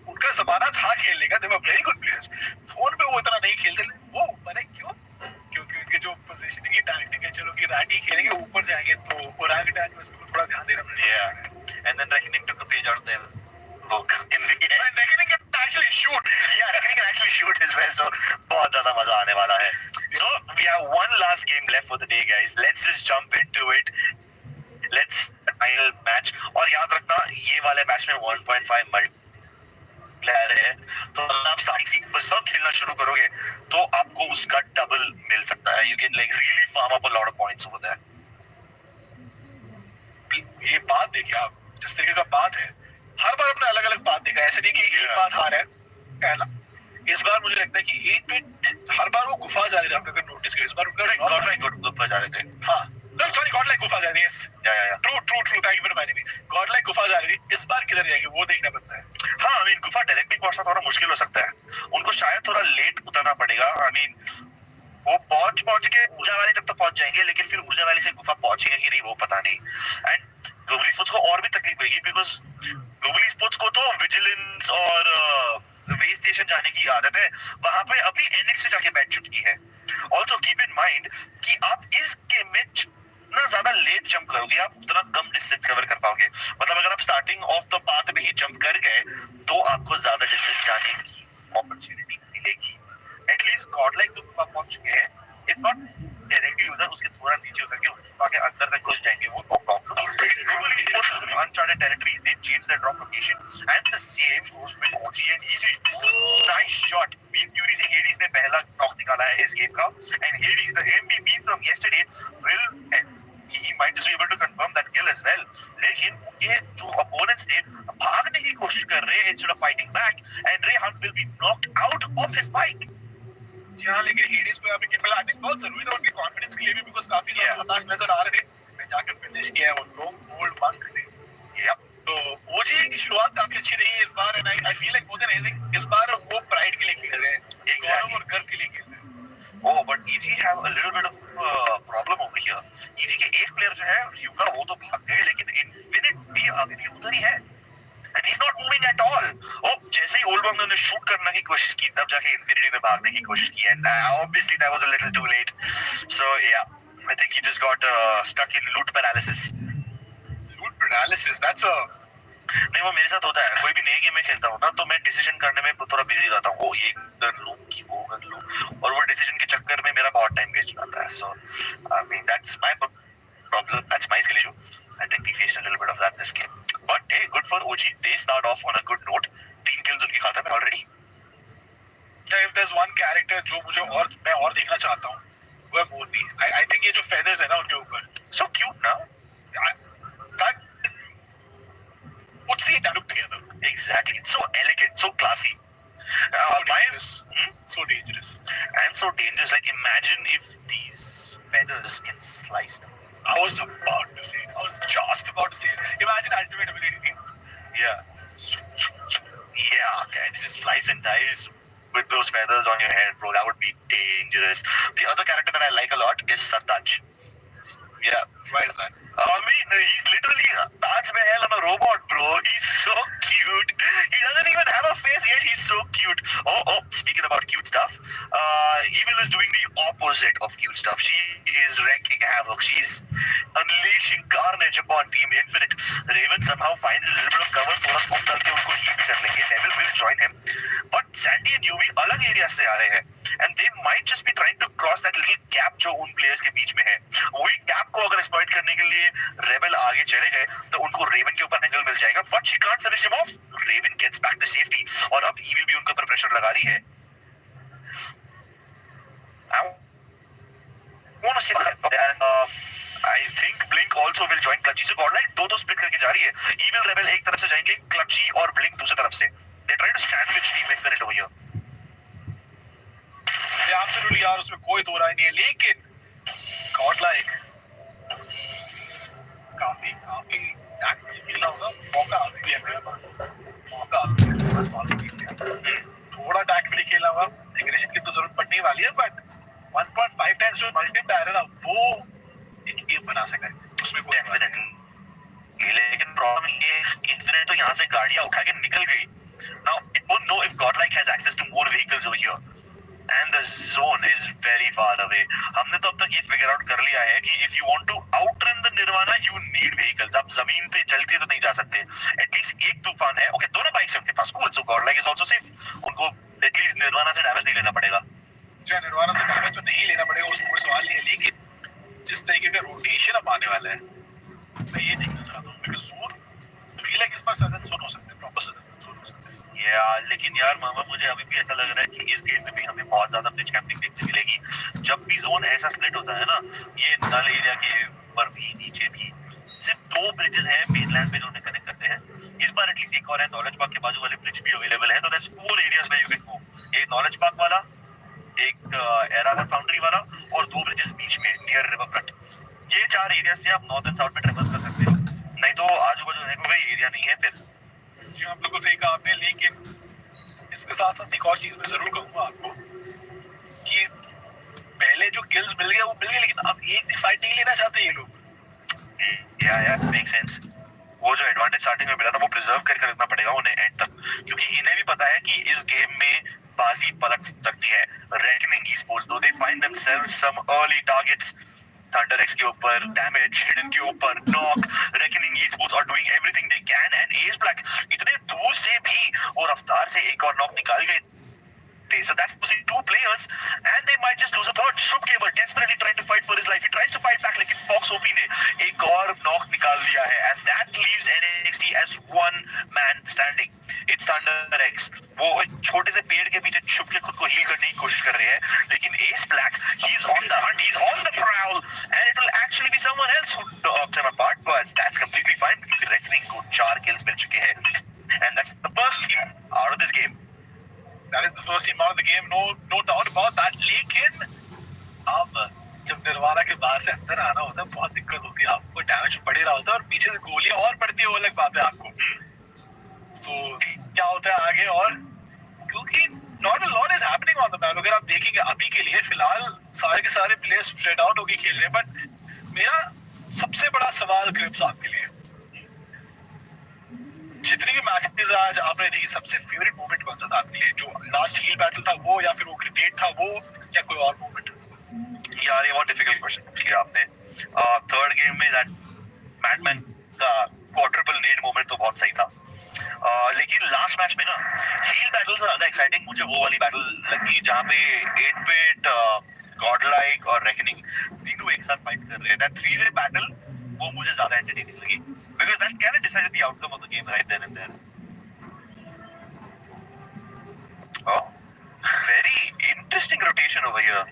उनका ज़माना था खेलने का. They were very good players. Phone पे वो इतना नहीं खेलते. वो पता है क्यों? क्योंकि उनके जो पोजीशनिंग की टैक्टिक है, चलो कि राटी खेलेंगे ऊपर जाएंगे, तो ओरांगुटान में उसको थोड़ा ध्यान देना पड़ेगा. Yeah. And then Reckoning took a page out of them. Look, in the end. And Reckoning can actually shoot. Yeah, Reckoning can actually shoot as well. So बहुत ज़्यादा मजा आने वाला है. So we have one last game left for the day, guys. Let's just jump into it. Let's final match. और याद रखना, ये वाले मैच में 1.5 मल्टीप्लेयर है. तो आप स्टार्टिंग सीट पर सब खेलना शुरू करोगे तो आपको उसका डबल मिल सकता है. You can like really farm up a lot of points over there. ये बात देखिए आप, जिस तरीके का बात है, हर बार अपने अलग अलग बात देखा है. ऐसे नहीं कि एक बात हार है पहला. इस बार मुझे लगता है कि 8-bit हर बार वो गुफा जा रहे थे. आपने अगर नोटिस किया, इस बार गॉडलाइक गुफा जा रहे थे. हाँ, सॉरी, गॉडलाइक गुफा जा रही है. True, thank you for reminding me. Godlike गुफा जा रही थी. इस बार किधर जाएगी वो देखना पड़ता है. हाँ, I mean, गुफा डायरेक्टली पहुंचना थोड़ा मुश्किल हो सकता है. उनको शायद थोड़ा लेट उतरना पड़ेगा. I mean, वो पहुंच के ऊर्जा वाली तक तो पहुंच जाएंगे, लेकिन फिर ऊर्जा वाली से गुफा पहुंचेगा कि नहीं वो पता नहीं. एंड ग्लोबल स्पोर्ट्स को और भी तकलीफ होगी, बिकॉज ग्लोबल स्पोर्ट्स को तो विजिलेंस और वे स्टेशन जाने की आदत है. वहां पे अभी एनएक्स से जाके बैठ चुकी है. ऑल्सो कीप इन माइंड कि आप इस गेम में जितना ज्यादा लेट जंप करोगे, आप उतना कम डिस्टेंस कवर कर पाओगे. मतलब अगर आप स्टार्टिंग ऑफ द पाथ में ही जंप कर गए तो आपको ज्यादा डिस्टेंस जाने की अपॉर्चुनिटी मिलेगी. एटलीस्ट गॉडलाइक तो पहुंच चुके हैं. इफ नॉट डायरेक्टली उधर, उसके थोड़ा नीचे उतर के आगे अंदर तक घुस जाएंगे. वो no problem. Uncharted territory, they changed their drop location, and the same goes with OG and EG. Nice shot. Fury से Hades ने पहला knock निकाला है इस गेम का, and Hades, the MVP from yesterday, he might just be able to confirm that kill as well. लेकिन ये जो opponents थे भागने की कोशिश कर रहे हैं instead of fighting back, and Ray Hunt will be knocked out of his bike. यहाँ लेकिन हेडिस पे अभी कितना आई थिंक बहुत जरूरी था उनके कॉन्फिडेंस के लिए भी, बिकॉज़ काफी ज्यादा हताश नजर आ रहे थे. जाकर फिनिश किया है वो लोग, गोल्ड बंक थे. तो ओजी की शुरुआत काफी अच्छी रही है इस बार, and I feel like more than anything इस बार वो प्राइड के लिए खेल रहे हैं. एग्जैक्टली, और गर्व के लिए खेल रहे हैं. Oh, but EG have a little bit of problem over here. EG के एक प्लेयर जो है युका, वो तो भाग गए, लेकिन इन्फिनिटी अभी भी उधर ही है. And he's not moving at all. Oh, जैसे ही ओल्ड बंग ने शूट करने की कोशिश की, तब जाके इन्फिनिटी में भागने की कोशिश की, and obviously that was a little too late. So yeah, I think he just got stuck in loot paralysis. Loot paralysis, that's a नहीं, वो मेरे साथ होता है. कोई भी नए गेम में खेलता हूँ ना, तो मैं डिसीजन करने में थोड़ा बिजी रहता हूँ. ये कर लूँ कि वो कर लूँ, और वो डिसीजन के चक्कर में मेरा बहुत टाइम वेस्ट होता है. So I mean, that's my problem. That's my skill issue. I think we faced a little bit of that this game. But hey, good for OG. They start off on a good note. 3 kills उनके खाते में already. if there's there's one character जो मैं और देखना चाहता हूँ, वो है मोरनी. I think ये जो feathers है ना उनके ऊपर, So cute now. that puts it together. Exactly. It's so elegant, so classy. So dangerous. And so dangerous. Like imagine if these feathers get sliced. I was just about to say it. Imagine ultimate ability. Yeah. Yeah, okay. Just slice and dice with those feathers on your head, bro. That would be dangerous. The other character that I like a lot is Sartaj. Yeah, why is that? I mean, he's literally Taj Mahal on a robot, bro. He's so cute. He doesn't even have a face yet. He's so cute. Oh, speaking about cute stuff, Evil is doing the opposite of cute stuff. She is wreaking havoc. She's unleashing carnage upon Team Infinite. Raven somehow finds a little bit of cover. थोड़ा smoke करके उनको heal भी कर लेंगे. Devil will join him. But Sandy and UV अलग areas से आ रहे हैं. And they might just be trying to cross that little gap जो उन players के बीच में है. वही gap को अगर exploit करने के लिए Rebel आगे चले गए तो उनको Raven के ऊपर angle मिल जाएगा. But she can't finish him off. Raven gets back to safety. और अब Evil भी उनके ऊपर pressure लगा रही है. And I think Blink also will join Clutchy. So Godlike दो split करके जा रही है. Evil Rebel एक तरफ से जाएंगे, Clutchy और Blink दूसरी तरफ से. They're trying to sandwich Team Infinite over here. Absolutely यार, उसमें कोई दो राय नहीं है, लेकिन Godlike काफी tactical खेला होगा. मौका आती है मेरे पास थोड़ा tactically खेला हुआ. Aggression की तो जरूरत पड़ने वाली है, but 1.5 times जो multiplier है ना, वो एक गेम बना सका है. उसमें कोई Definitely. लेकिन प्रॉब्लम ये Infinite तो यहाँ से गाड़ियाँ उठा के निकल गई. Now it won't know if Godlike has access to more vehicles over here. And the zone is very far away. हमने तो अब तक ये figure out कर लिया है कि if you want to outrun the Nirvana, you need vehicles. आप जमीन पे चलते तो नहीं जा सकते. At least एक तूफान है. Okay, दोनों बाइक्स उनके पास. Cool. So Godlike is also safe. उनको at least Nirvana से damage नहीं लेना पड़ेगा. जो Nirvana से damage तो नहीं लेना पड़ेगा, उसमें कोई सवाल नहीं है. लेकिन जिस तरीके का rotation अब आने वाला है, मैं ये देखना चाहता हूँ. Because zone, I feel like इस बार southern zone हो सकते हैं, proper southern zone हो सकते हैं. यार लेकिन यार मामा मुझे अभी भी ऐसा लग रहा है कि इस गेम में भी हमें बहुत ज्यादा ब्रिज कैंपिंग देखने मिलेगी. जब भी जोन ऐसा स्प्लिट होता है ना, ये नल एरिया के ऊपर भी नीचे भी सिर्फ दो ब्रिजेस हैं मेनलैंड पे जो उन्हें कनेक्ट करते हैं. इस बार एटलीस्ट एक और है, नॉलेज पार्क के बाजू वाले ब्रिज भी अवेलेबल है. तो दैट्स 4 एरियाज में यू कैन गो. एक नॉलेज पार्क वाला, एक एरावर फाउंड्री वाला और दो ब्रिजेस बीच में नियर रिवर फ्रंट. ये 4 एरिया से आप नॉर्थ एंड साउथ में ट्रैवर्स कर सकते हो. नहीं तो आजू बाजू रहने को कोई एरिया नहीं है फिर. जी आप लोगों से कहा आपने, लेकिन इसके साथ साथ एक और चीज मैं जरूर कहूंगा आपको कि पहले जो किल्स मिल गया वो मिल गया, लेकिन अब एक भी फाइट नहीं लेना चाहते ये लोग. यार मेक सेंस. वो जो एडवांटेज स्टार्टिंग में मिला था वो प्रिजर्व करके रखना पड़ेगा उन्हें एंड तक, क्योंकि इन्हें भी पता है कि इस गेम में बाजी पलट सकती है. रेकनिंग eSports दो they find themselves some early targets. Thunder X के ऊपर डैमेज, हिडन के ऊपर knock. Reckoning eSports are doing everything they can. And as Black इतने दूर से भी और रफ्तार से एक और नॉक निकाल गए. So that's losing 2 players and they might just lose a third. Shubkever desperately trying to fight for his life. He tries to fight back, लेकिन Fox OP ने एक और knock निकाल लिया है and that leaves NXT as one man standing. It's Thunder X. वो छोटे से पेड़ के पीछे छुप के खुद को हील करने की कोशिश कर रहे हैं, लेकिन Ace Black, he's on the hunt, he's on the prowl and it will actually be someone else who knocks him apart, but that's completely fine because Reckoning को 4 kills मिल चुके हैं and that's the first team out of this game. That is the first team out of the game, no doubt about that. लेकिन अब जब निर्वाणा के बाहर से अंदर आना होता है बहुत दिक्कत होती है. आपको डैमेज पड़ रहा होता है और पीछे से गोलियां और पड़ती है, वो अलग बात है आपको. तो क्या होता है आगे, और क्योंकि not a lot is happening on the map. अगर आप देखेंगे अभी के लिए फिलहाल सारे के सारे प्लेयर्स स्प्रेड आउट होके खेल रहे हैं, बट मेरा सबसे बड़ा सवाल ग्रिप्स आपके लिए, जितने भी मैचेस आज आपने देखी, सबसे फेवरेट मोमेंट कौन सा था आपके लिए? जो लास्ट हील बैटल था वो, या फिर वो ग्रेनेड था वो, या कोई और मोमेंट? यार ये बहुत डिफिकल्ट क्वेश्चन किया आपने. थर्ड गेम में दैट मैडमैन का क्वाड्रपल नेड मोमेंट तो बहुत सही था. लेकिन लास्ट मैच में ना हील बैटल से ज्यादा एक्साइटिंग मुझे वो वाली बैटल लगी जहाँ पे 8-bit, गॉडलाइक और रेकनिंग तीनों एक साथ फाइट कर रहे हैं. दैट 3-way बैटल वो मुझे ज्यादा एंटरटेनिंग लगी because that kind of decided the outcome of the game right then and there. Oh, very coordination over here.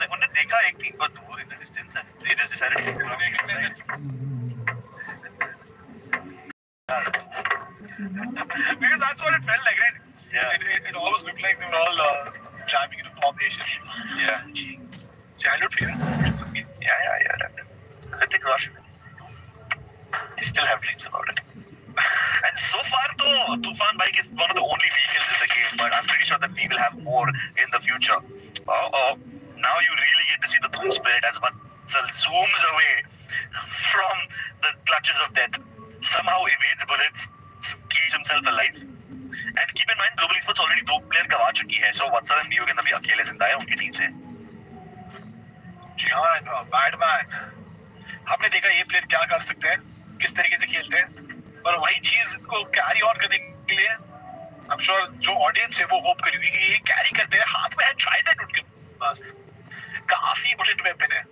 उन्होंने देखा एक टीम को दूर in the distance and they just decided to go away. Because that's what it felt like, right? Yeah. It almost looked like they were all jamming into combination. Yeah. Childhood feeling. Yeah. Definitely. Hrithik Roshan. I still have dreams about it. And so far, though, Tufan bike is one of the only vehicles in the game, but I'm pretty sure that we will have more in the future. Now you really get to see the Doom Spirit as Vatsal zooms away from the clutches of death, somehow evades bullets, keeps himself alive. And keep in mind, Global Esports already 2 player गवा चुकी है, so Vatsal and Mugen अभी अकेले जिंदा है उनकी team से. जी हाँ, बैटमैन. हमने देखा ये प्लेयर क्या कर सकते हैं, किस तरीके से खेलते हैं, और वही चीज को कैरी ऑन करने के लिए I'm sure जो ऑडियंस है वो होप करेगी कि ये कैरी करते हैं. हाथ में है ट्राइडेंट उनके पास, काफी बुलेट वेपन है,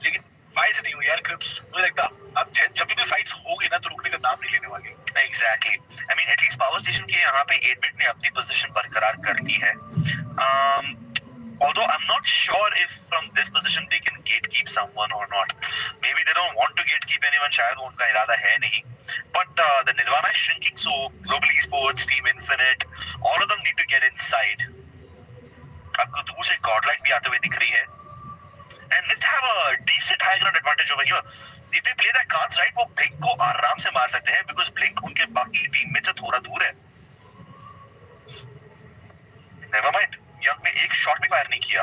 लेकिन फाइट्स नहीं हुई यार. क्रिप्स मुझे लगता अब जब भी फाइट्स होगी ना तो रुकने का नाम नहीं लेने वाली. Exactly. I mean, at least power station के यहाँ पे 8-bit ने अपनी पोजीशन बरकरार कर ली है. Although I'm not sure if from this position they can gatekeep someone or not. Maybe they don't want to gatekeep anyone. शायद वो उनका इरादा है नहीं. But the Nirvana is shrinking, so Global Esports, Team Infinite, all of them need to get inside. आपको दूर से Godlike भी आते हुए दिख रही है. And let's have a decent high ground advantage over here. If they play their cards right, वो Blink को आराम से मार सकते हैं because Blink उनके बाकी टीम में से थोड़ा दूर है. Never mind. यंग ने एक शॉट भी फायर नहीं किया.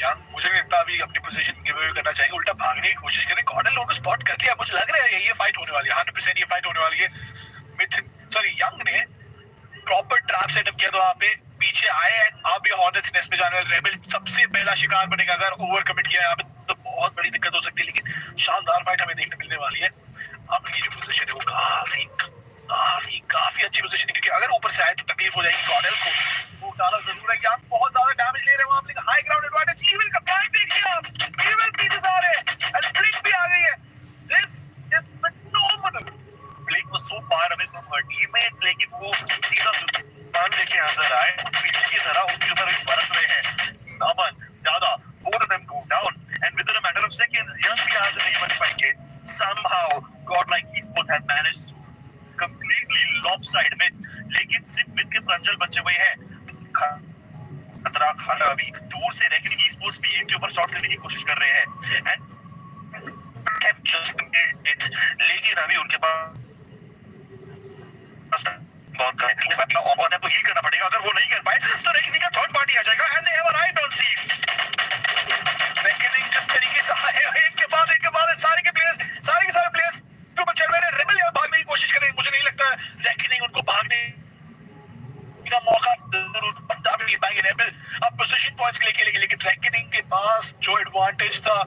यंग मुझे नहीं लगता अभी अपनी पोजीशन गिव अवे करना चाहिए, उल्टा भागने की कोशिश करें. गॉर्डन लोगों को स्पॉट कर लिया, मुझे लग रहा है ये फाइट होने वाली है, 100% ये फाइट होने वाली है. यंग ने प्रॉपर ट्रैप सेटअप किया, तो वहाँ पे पीछे आए एंड अब ये हॉर्नेट्स नेस्ट में जाने वाले रेबल सबसे पहला शिकार बनेगा. अगर ओवर कमिट किया यहाँ पे तो बहुत बड़ी दिक्कत हो सकती है, लेकिन शानदार फाइट हमें देखने मिलने वाली है. अब की जो पोजीशन है वो काफी अच्छी पोजीशन है, क्योंकि अगर ऊपर से आए तो तकलीफ हो जाएगी गॉर्डन को. वो डाला जरूर है कि आप बहुत ज्यादा डैमेज ले रहे हो, आप लेकिन हाई ग्राउंड एडवांटेज ईविल का फाइट देखिए आप. ईविल पीछे आ रहे हैं एंड ब्लिंक भी आ गई है. This is phenomenal. Blink was so far away from her teammates, लेकिन वो सीधा पान लेके अंदर आए. पीछे की तरह उनके ऊपर भी बरस रहे हैं. Naman, Dada, both of them go down, and within a matter of seconds, Young भी आज नहीं बच पाएंगे. Somehow, Godlike eSports have managed to completely lopside में, लेकिन सिर्फ मिड के प्रंजल बचे हुए हैं. खतरा खाना अभी दूर से रेकनिंग eSports भी इनके ऊपर शॉट लेने की कोशिश कर रहे हैं. And have just made it, लेकिन अभी उनके पास बहुत कम है. को हील करना पड़ेगा. अगर वो नहीं कर पाए तो रेकनिंग का थर्ड पार्टी आ जाएगा and they have a right on seat. Reckoning जिस तरीके से आए एक के बाद सारे के प्लेयर्स तो चल रहे हैं. रेबल यहाँ भागने की कोशिश करेंगे, मुझे नहीं लगता रेकनिंग उनको भागने का मौका जरूर बता भी नहीं पाएंगे. रेबल अब पोजीशन पॉइंट्स के लिए खेलेंगे, लेकिन रेकनिंग के पास जो एडवांटेज था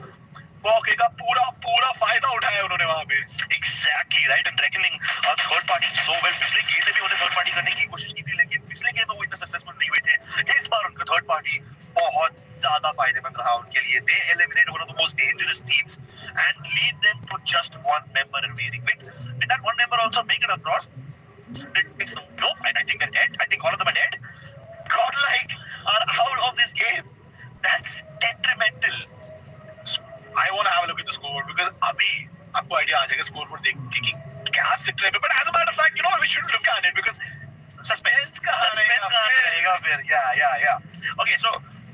मौके का पूरा फायदा उठाया उन्होंने वहां पे. Exactly right. And reckoning third party so well. पिछले गेम में भी उन्होंने थर्ड पार्टी करने की कोशिश की थी, लेकिन पिछले गेम में वो इतना सक्सेसफुल नहीं हुए थे. इस बार उनका थर्ड पार्टी बहुत ज्यादा फायदेमंद रहा उनके लिए. They eliminated one of the most dangerous teams and lead them to just one member remaining. Wait, did that one member also make it across? No, I think they're dead. I think all of them are dead. Godlike are out of this game. That's detrimental. I want to have a look at the scoreboard because अभी आपको idea आ जाएगा scoreboard देख के कि क्या situation है. But as a matter of fact, you know, we should look at it because suspense का रहेगा फिर. Yeah. Okay, so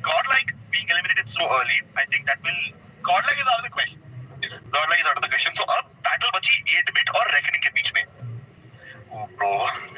Godlike being eliminated so early, I think that will Godlike is out of the question. So अब battle बची 8-bit और reckoning के बीच में. Oh bro,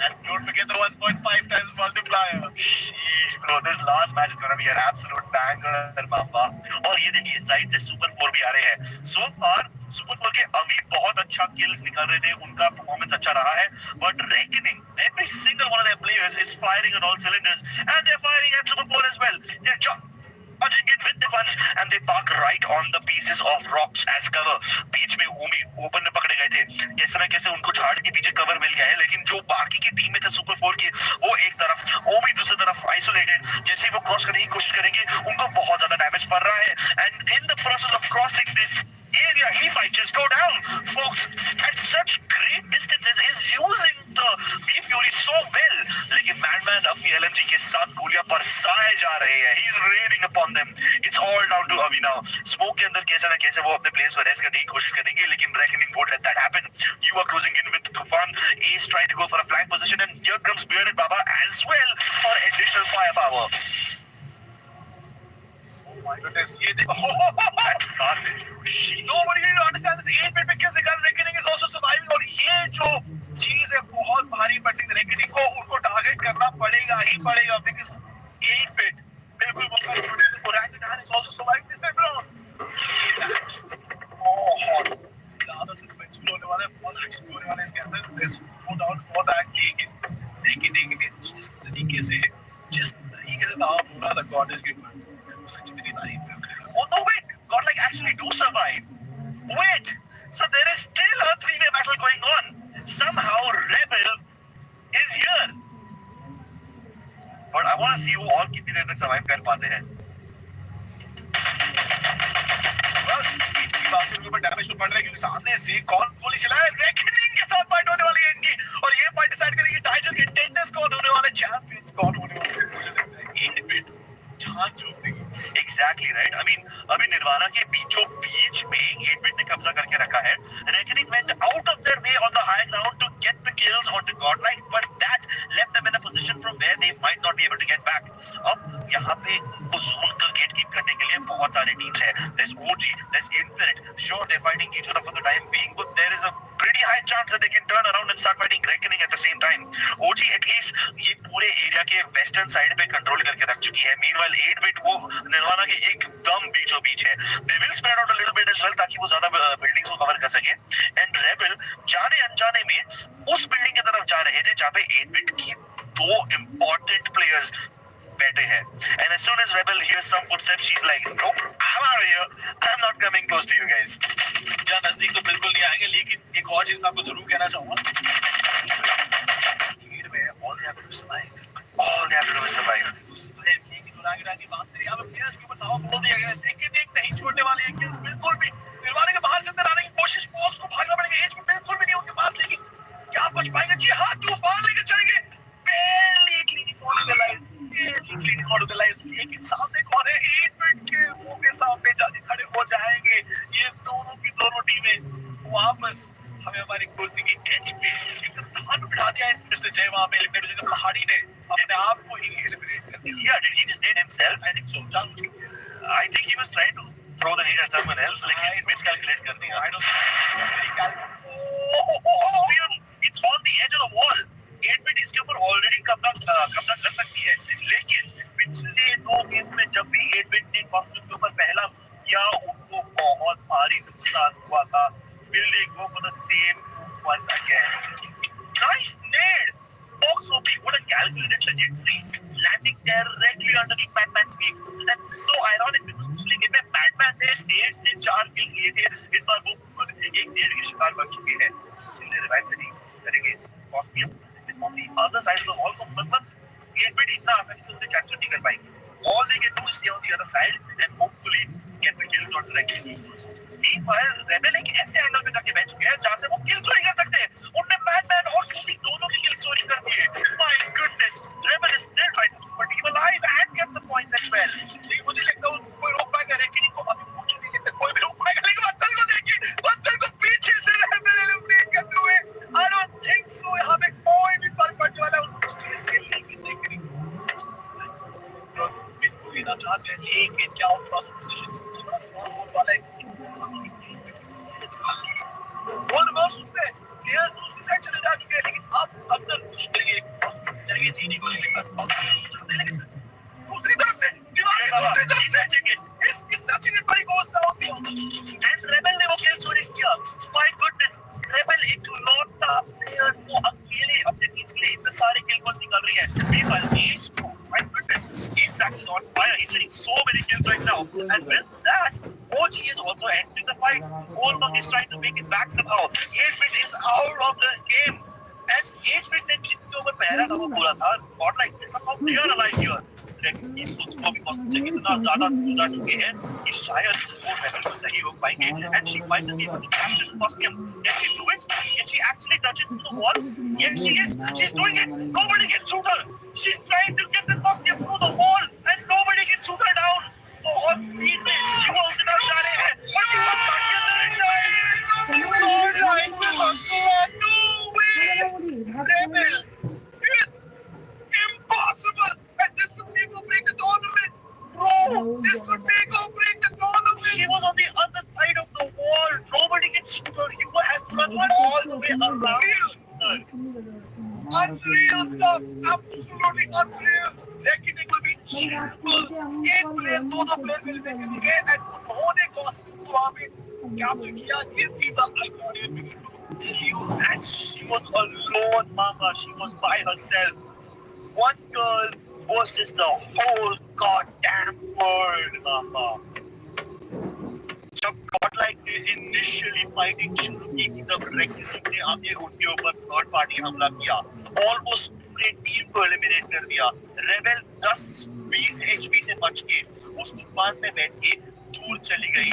and don't forget the 1.5 times multiplier. Sheesh bro, this last match is gonna be an absolute banger, बाबा. और ये देखिए side से सुपर 4 भी आ रहे हैं. So far सुपर 4 के अभी बहुत अच्छा kills निकाल रहे थे, उनका परफॉर्मेंस अच्छा रहा है. But reckoning, every single one of their players is firing on all cylinders, and they're firing at super 4 as well. They're charging in with the guns, and they park right on the pieces of rocks as cover. बीच में ओमी open में पकड़े गए थे. कैसे न कैसे उनको झाड़ के पीछे कवर मिल गया है, लेकिन जो बाकी की टीम में थे सुपर 4 की, वो एक तरफ, ओमी दूसरी तरफ आइसोलेटेड. जैसे ही वो क्रॉस करने की कोशिश करेंगे, उनको बहुत ज्यादा डैमेज पड़ रहा है. And in the process of crossing this area, he might just go down. Fox at such great distances is using the B Fury so well. लेकिन Madman अपनी LMG के साथ गोलियां बरसाए जा रहे हैं. He's raining upon them. It's all down to Avi now. Smoke के अंदर कैसे ना कैसे वो अपने प्लेयर्स को रेस्ट करने की कोशिश करेंगे, लेकिन Reckoning won't let that happen. You are closing in with Tufan. Ace trying to go for a flank position, and here comes Bearded Baba as well for additional firepower. My goodness, ये देखो, nobody really understands this 8-bit because the gun Reckoning is also surviving, और ये जो चीज है बहुत भारी पड़ सकती है Reckoning को, उनको टारगेट करना पड़ेगा ही पड़ेगा because 8-bit बिल्कुल Orangutan is also surviving this time around. बहुत ज़्यादा सस्पेंसफुल होने वाला है, बहुत एक्शन होने वाला है इसके अंदर. There's no doubt about that. लेकिन जिस तरीके से नाम हो रहा था गॉड के ऊपर, Oh no, wait! Godlike actually do survive. Wait! So there is still a three-way battle going on. Somehow Rebel is here. But I want to see वो और कितनी देर तक survive कर पाते हैं. इसकी बात के ऊपर डैमेज तो पड़ रहा है क्योंकि सामने से कौन गोली चलाया, Reckoning के साथ फाइट होने वाली है इनकी, और ये फाइट डिसाइड करेगी टाइटल के कंटेंडर्स कौन होने वाला है, चैंपियंस कौन होने वाला है. मुझे लगता है 8-bit जान जोड़ देगी. Exactly right. I mean, अभी निर्वाणा के बीचों बीच में 8-bit ने कब्जा करके रखा है. Reckoning went out of their way on the high ground to get the kills onto Godlike, but that left them in a position from where they might not be able to get back. अब यहाँ पे उस zone का gate keep करने के लिए बहुत सारे टीम्स हैं. There's OG, there's Infinite. Sure, they're fighting each other for the time being, but there is a pretty high chance that they can turn around and start fighting Reckoning at the same time. OG at least ये पूरे area के western side पे control करके रख चुकी है. Meanwhile 8-bit वो निर्वाणा के एकदम बीचों बीच है. They will spread out a little bit as well ताकि वो ज्यादा बिल्डिंग्स को कवर कर सके. And Rebel जाने अनजाने में उस बिल्डिंग की तरफ जा रहे थे जहाँ पे 8-bit की दो important players बैठे हैं. And as soon as Rebel hears some footsteps, she's like, nope, I'm out of here. I'm not coming close to you guys. या नजदीक तो बिल्कुल नहीं आएंगे, लेकिन एक और चीज मैं आपको जरूर कहना चाहूंगा. भीड़ में all they have to do is survive. All they have to do is survive. Orangutan की बात करें, अब प्लेयर्स के ऊपर दावा बोल दिया गया है, लेकिन एक नहीं छोड़ने वाले हैं किल्स बिल्कुल भी. निर्वाणा के बाहर से अंदर आने की कोशिश, फॉक्स को भागना पड़ेगा, एज बिल्कुल भी नहीं उनके पास, लेकिन क्या बच पाएंगे. जी हाँ, तूफान लेकर चलेंगे. barely cleaning all of the lives, लेकिन सामने कौन है, 8-bit के मुंह के सामने जाके खड़े हो जाएंगे ये दोनों की दोनों टीमें. वापस हमें हमारी कुर्सी की एज पे एकदम बिठा दिया है मिस्टर जय. वहां पे एलिमिनेट हो जाएगा, पहाड़ी ने अपने आप को ही एलिमिनेट कर दिया. Yeah, did he just nade himself? I think so. I think he was trying to throw the nade at someone else, लेकिन miscalculate कर दिया. I don't think It's on the edge of the wall. 8-bit इसके ऊपर already कब्जा कर सकती है, लेकिन पिछले 2 गेम में जब भी 8-bit ने कॉन्फ्लिक्ट के ऊपर पहला किया, उनको बहुत भारी नुकसान हुआ था. Will they go for the same one again? Nice nade! Fox OP, what a calculated trajectory, landing directly underneath Batman's feet. And so ironic because पिछले गेम में Batman ने nade से 4 kills लिए थे, इस बार वो खुद एक nade के शिकार बन चुके हैं. जिन्हें रिवाइव करेंगे Fox on the other side of the wall, तो मतलब 8-bit इतना आसानी से उसे कैप्चर नहीं कर पाएंगे. All they can do is stay on the other side and hopefully get the kill shot directly. Meanwhile, Rebel एक ऐसे एंगल पे जाके बैठ चुके हैं जहाँ से वो किल चोरी कर सकते हैं. उन्होंने बैटमैन और शूटिंग दोनों की किल चोरी कर दी है. My goodness, Rebel is still trying to keep her team alive and get the points as well. लेकिन मुझे लगता है कोई रोक पाएगा Reckoning को, अभी कुछ नहीं लगता कोई भी रोक पाएगा, लेकिन बच्चन को देखिए, बच्चन को पीछे से Rebel एलिमिनेट करते हुए. I don't think so. यहाँ पे कोई भी फर्क पड़ने वाला है उनको स्टेज से, लेकिन Reckoning बिल्कुल लेना चाहते हैं, लेकिन क्या उनके पास पोजीशन वाला है. All the balls उसने players दूसरी साइड चले जा चुके हैं, लेकिन अब अंदर कुछ करेंगे जीनी को लेकर. दूसरी तरफ से दीवार की दूसरी तरफ से इस touching it, but he goes down. And Rebel ने वो किल चोरी किया. My goodness, Rebel इकलौता प्लेयर वो अकेले अपने टीम के लिए इतने सारे किल को निकाल रही है. Meanwhile, my goodness, he's back on fire. He's getting so many kills right now. And with that, OG is also entering the fight. Olmec is trying to make it back somehow. 8-bit is out of this game. And 8-bit ने जिनके ऊपर पहला था वो पूरा था. Godlike is somehow they are alive here. Technique उसको भी पहुंचे इतना ज्यादा जा चुके हैं कि शायद वो लेवल पर नहीं हो पाएंगे and she might just be able to capture the costume. Can she do it? Can she actually touch it to the wall? Yes, she is. She's doing it. Nobody can shoot her. She's trying to get the costume through the wall and nobody can shoot her down. बहुत speed में वो उसके तरफ जा रहे हैं और ये बात के अंदर इतना लाइन पे Rebels! It's impossible! And this could make or break the tournament! Bro, this could make or break the tournament! She was on the other side of the wall. Nobody can shoot her. You have to run all the way around to shoot her. Unreal stuff! Absolutely unreal! Reckoning will be terrible. एक player दो player मिलते मिलेंगे and उन्होंने costume को वहाँ पे capture किया. ये सीधा iconic. And she was alone, mama. She was by herself. One girl versus the whole goddamn world, mama. जब godlike ने initially fighting शुरू की तब Reckoning ने आगे उनके ऊपर third party हमला किया. Almost पूरे टीम को eliminate कर दिया. Rebel 10-20 HP से बच के उस तूफान में बैठ के दूर चली गई.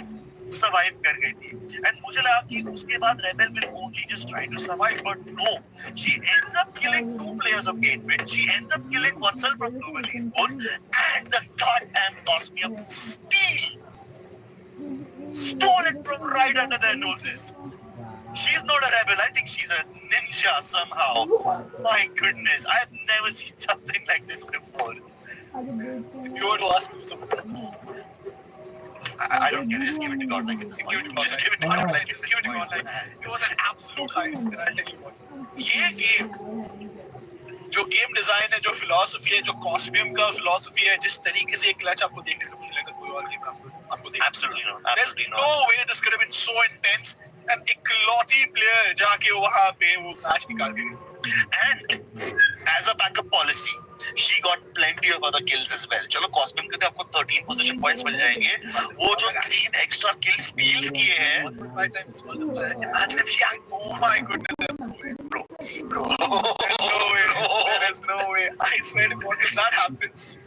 Survive कर गई थी. And मुझे लगा कि उसके बाद Rebel will only just try to survive, but no. She ends up killing 2 players of 8-bit. She ends up killing oneself from Global eSports, and the goddamn Cosmium stole it from right under their noses. She's not a rebel. I think she's a ninja somehow. My goodness, I've never seen something like this before. If you were to ask me something, I don't get it. Just give it to God. Like, just give it to God. Just give it to God. Like, just give it to God. Like, it was an absolute heist. And I'll tell you what. ये game, जो game design है, जो philosophy है, जो costume का philosophy है, जिस तरीके से ये clutch आपको देखने को मिलेगा कोई और game आपको देखने. Absolutely not. There's no way this could have been so intense. And इकलौती player जाके वहाँ पे वो match निकाल के. And as a backup policy, she got plenty of other kills as well. चलो Cosmium के लिए आपको 13 position points मिल जाएंगे. वो जो 3 extra kills steals किए हैं. Imagine if she had, oh my goodness, there's no way, bro. There's no way. I swear to God, if that happens,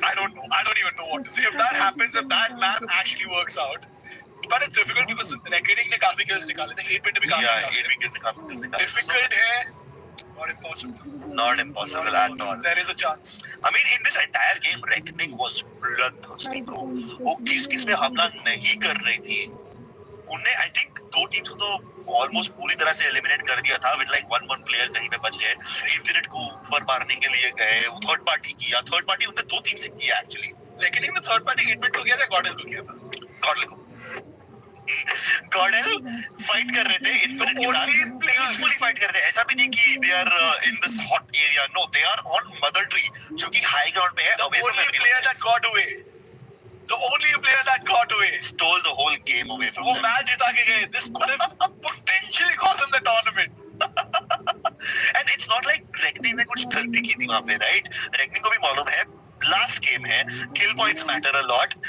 I don't know. I don't even know what to say. If that happens, if that math actually works out. But it's difficult because Reckoning ने काफी kills निकाले थे. 8-bit ने भी काफी निकाले. 8-bit ने काफी kills निकाले. Difficult है. Not impossible. Not impossible at all. There is a chance. I mean, in this entire game, Reckoning was bloodthirsty, bro. वो किस में हमला नहीं कर रही थी. उन्हें I think 2 teams को तो almost पूरी तरह से eliminate कर दिया था. With like one player कहीं पे बच गए. Infinite को ऊपर मारने के लिए गए. Third party किया. Third party उन्हें 2 teams से किया actually. Reckoning में third party 8-bit को किया था, Gordon को किया था. Gordel fight कर रहे थे Infinite के साथ. Peacefully fight कर रहे थे. ऐसा भी नहीं कि they are in this hot area. No, they are on Mother Tree, जो कि high ground पे है. The only player that got away. The only player that got away. Stole the whole game away from वो them. Match जिता के गए. This could have potentially cost them the tournament. And it's not like Reckoning ने कुछ गलती की थी वहाँ पे, right? Reckoning को भी मालूम है last game है, kill points matter a lot.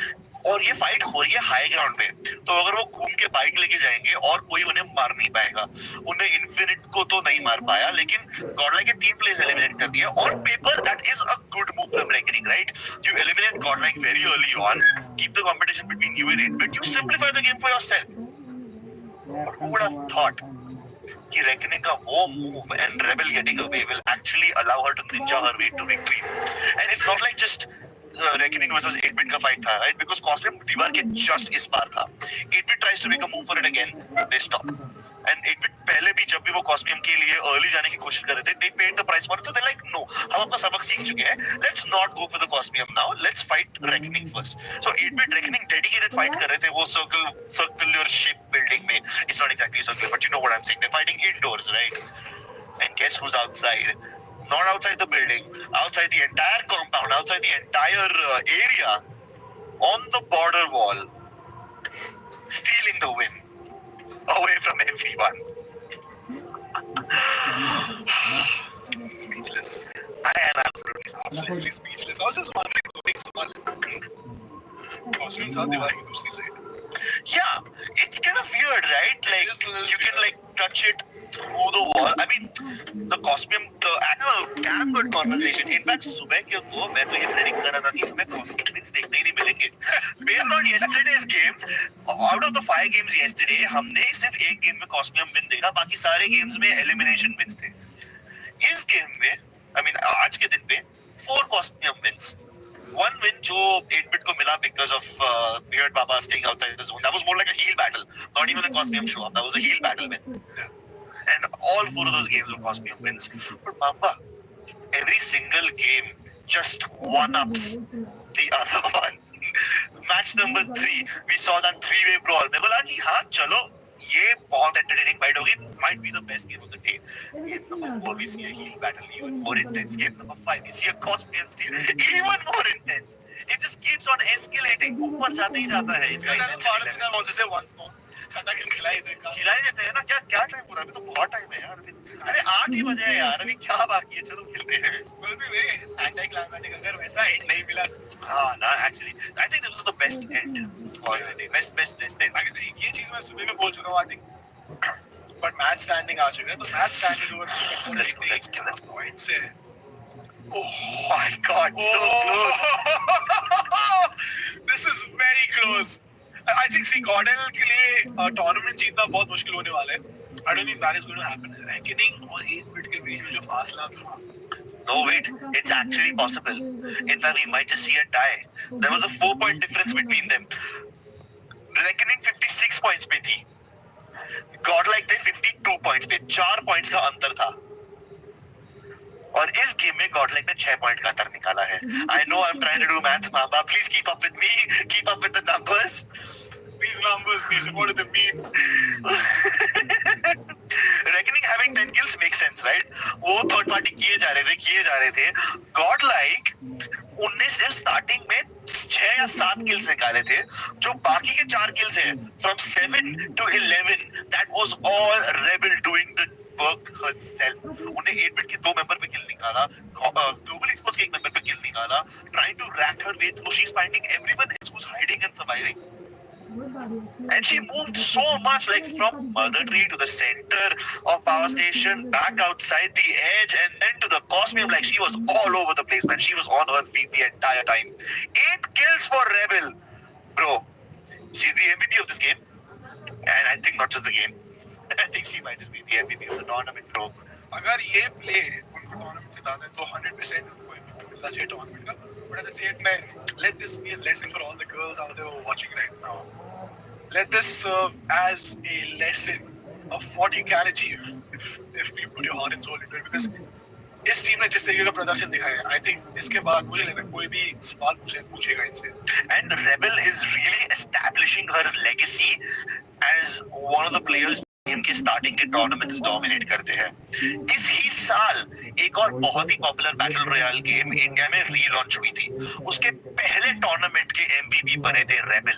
और ये फाइट हो रही है हाई ग्राउंड पे, तो अगर वो घूम के बाइक लेके जाएंगे और कोई उन्हें मार नहीं पाएगा. उन्हें इन्फिनिट को तो नहीं मार पाया, लेकिन गॉडलाइक के 3 प्लेयर्स एलिमिनेट कर दिया. On paper that is a good move from Reckoning, right? You eliminate Godlike very early on, keep the competition between you and 8-bit, you simplify the game for yourself. Who would have thought कि Reckoning का वो move and Rebel getting away will actually allow her to ninja her way to victory. And it's not like just Reckoning versus 8-bit का fight था, right? Because Cosmium दीवार के just इस पार था. 8-bit tries to make a move for it again, they stop. And 8-bit पहले भी जब भी वो Cosmium के लिए early जाने की कोशिश कर रहे थे, they paid the price for it. So they're like, no, हम अपना सबक सीख चुके हैं. Let's not go for the Cosmium now. Let's fight Reckoning first. So 8-bit Reckoning dedicated fight कर रहे थे वो circular shape building में. It's not exactly circular, but you know what I'm saying. They're fighting indoors, right? And guess who's outside? Not outside the building, outside the entire compound, outside the entire area, on the border wall, stealing the win away from everyone. Speechless. I am absolutely Absolutely speechless. I was just wondering what makes someone Cosmium था दीवार की दूसरी side. Yeah, it's kind of weird, right? Like you can like touch it through the wall. I mean, the costume, the damn good conversation. In fact, सुबह के तो मैं तो ये predict कर रहा था कि हमें costume wins देखने ही नहीं मिलेंगे. Based on yesterday's games, out of the 5 games yesterday, हमने सिर्फ एक गेम में costume win देखा, बाकी सारे games में elimination wins थे. इस गेम में, I mean, आज के दिन पे 4 costume wins. One win जो 8-bit को मिला because of Beard Baba staying outside the zone. That was more like a heel battle, not even a costume show up. That was a heel battle win. And all 4 of those games were costume wins. But Mamba, every single game just one-ups the other one. Match number 3, we saw that 3-way brawl. मैं बोला कि हाँ चलो ये बहुत entertaining fight होगी. Might be the best game of the day. Game number 4, we see a heel battle even more intense. Game number 5, we see a costume steal even more intense. It just keeps on escalating. ऊपर जाते ही जाता है इसका intensity. खिलाई देते हैं ना. क्या टाइम पूरा? अभी तो बहुत टाइम है यार. अरे 8 ही बजे है यार. अभी क्या बाकी है? चलो खेलते हैं. एंटी क्लाइमैटिक अगर वैसा एंड नहीं मिला. हाँ ना, actually I think this was the best end for the day. Best end. ये चीज मैं सुबह में बोल चुका हूं I think. But match standing आ चुका है. तो match standing over let's point से. Oh my God, so close. This is very close. I think see Gordon के लिए टूर्नामेंट जीतना बहुत मुश्किल होने वाला है. I don't think that is going to happen. Ranking और 8-bit के बीच में जो फासला था. No wait, it's actually possible. In fact, we might just see a tie. There was a 4-point difference between them. Reckoning 56 points पे थी. Godlike थे 52 points पे. 4 points का अंतर था. और इस गेम में गॉडलाइक ने 6 पॉइंट का अंतर निकाला है. I know I'm trying to do math, Mamba. Please keep up with me. Keep up with the numbers. These numbers, please. What are the mean? Reckoning having 10 kills makes sense, right? वो third party किए जा रहे थे. Godlike उनने सिर्फ starting में 6 या 7 kills निकाले थे. जो बाकी के 4 किल्स हैं from 7 to 11, that was all Rebel doing the work herself. उन्हें 8-bit के 2 मेंबर पे किल निकाला. ग्लोबल eSports के एक मेंबर पे किल निकाला. Trying to rack her way through. She's finding everyone else who's hiding and surviving. And she moved so much, like from Mother Tree to the center of Power Station, back outside the edge, and then to the Cosmium. Like she was all over the place, man. She was on her feet the entire time. 8 kills for Rebel, bro. She's the MVP of this game, and I think not just the game. I think she might just be the MVP of the tournament, bro. अगर ये play उनको tournament जिताता है तो 100% उनको MVP मिलना चाहिए tournament का. But at the same time, let this be a lesson for all the girls out there who are watching right now. Let this serve as a lesson of what you can achieve if you put your heart and soul into it. Because इस team ने जिस तरीके का प्रदर्शन दिखाया, I think इसके बाद मुझे लगता है कोई भी सवाल पूछेगा इनसे. And Rebel is really establishing her legacy as one of the players game के स्टार्टिंग के टूर्नामेंट्स डोमिनेट करते हैं. इस ही साल एक और बहुत ही popular battle royale game India में रीलॉन्च हुई थी. उसके पहले टूर्नामेंट के एमवीपी बने थे Rebel.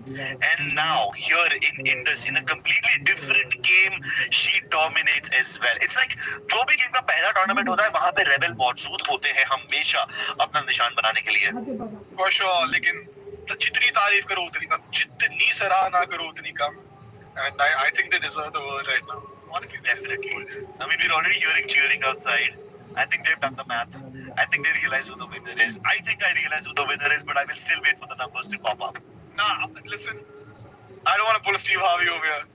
And now here in Indus, in a completely different game, she dominates as well. It's like जो भी गेम का पहला टूर्नामेंट होता है वहाँ पे रेबल मौजूद होते हैं हमेशा अपना निशान बनाने के लिए. For sure, लेकिन जितनी तारीफ करो उतनी कम, जितनी सराहना करो उतनी कम. And I think they deserve the world right now. Honestly, definitely. I mean, we're already hearing cheering outside. I think they've done the math. I think they realize who the winner is. I think I realize who the winner is, but I will still wait for the numbers to pop up. Nah, listen. I don't want to pull a Steve Harvey over here.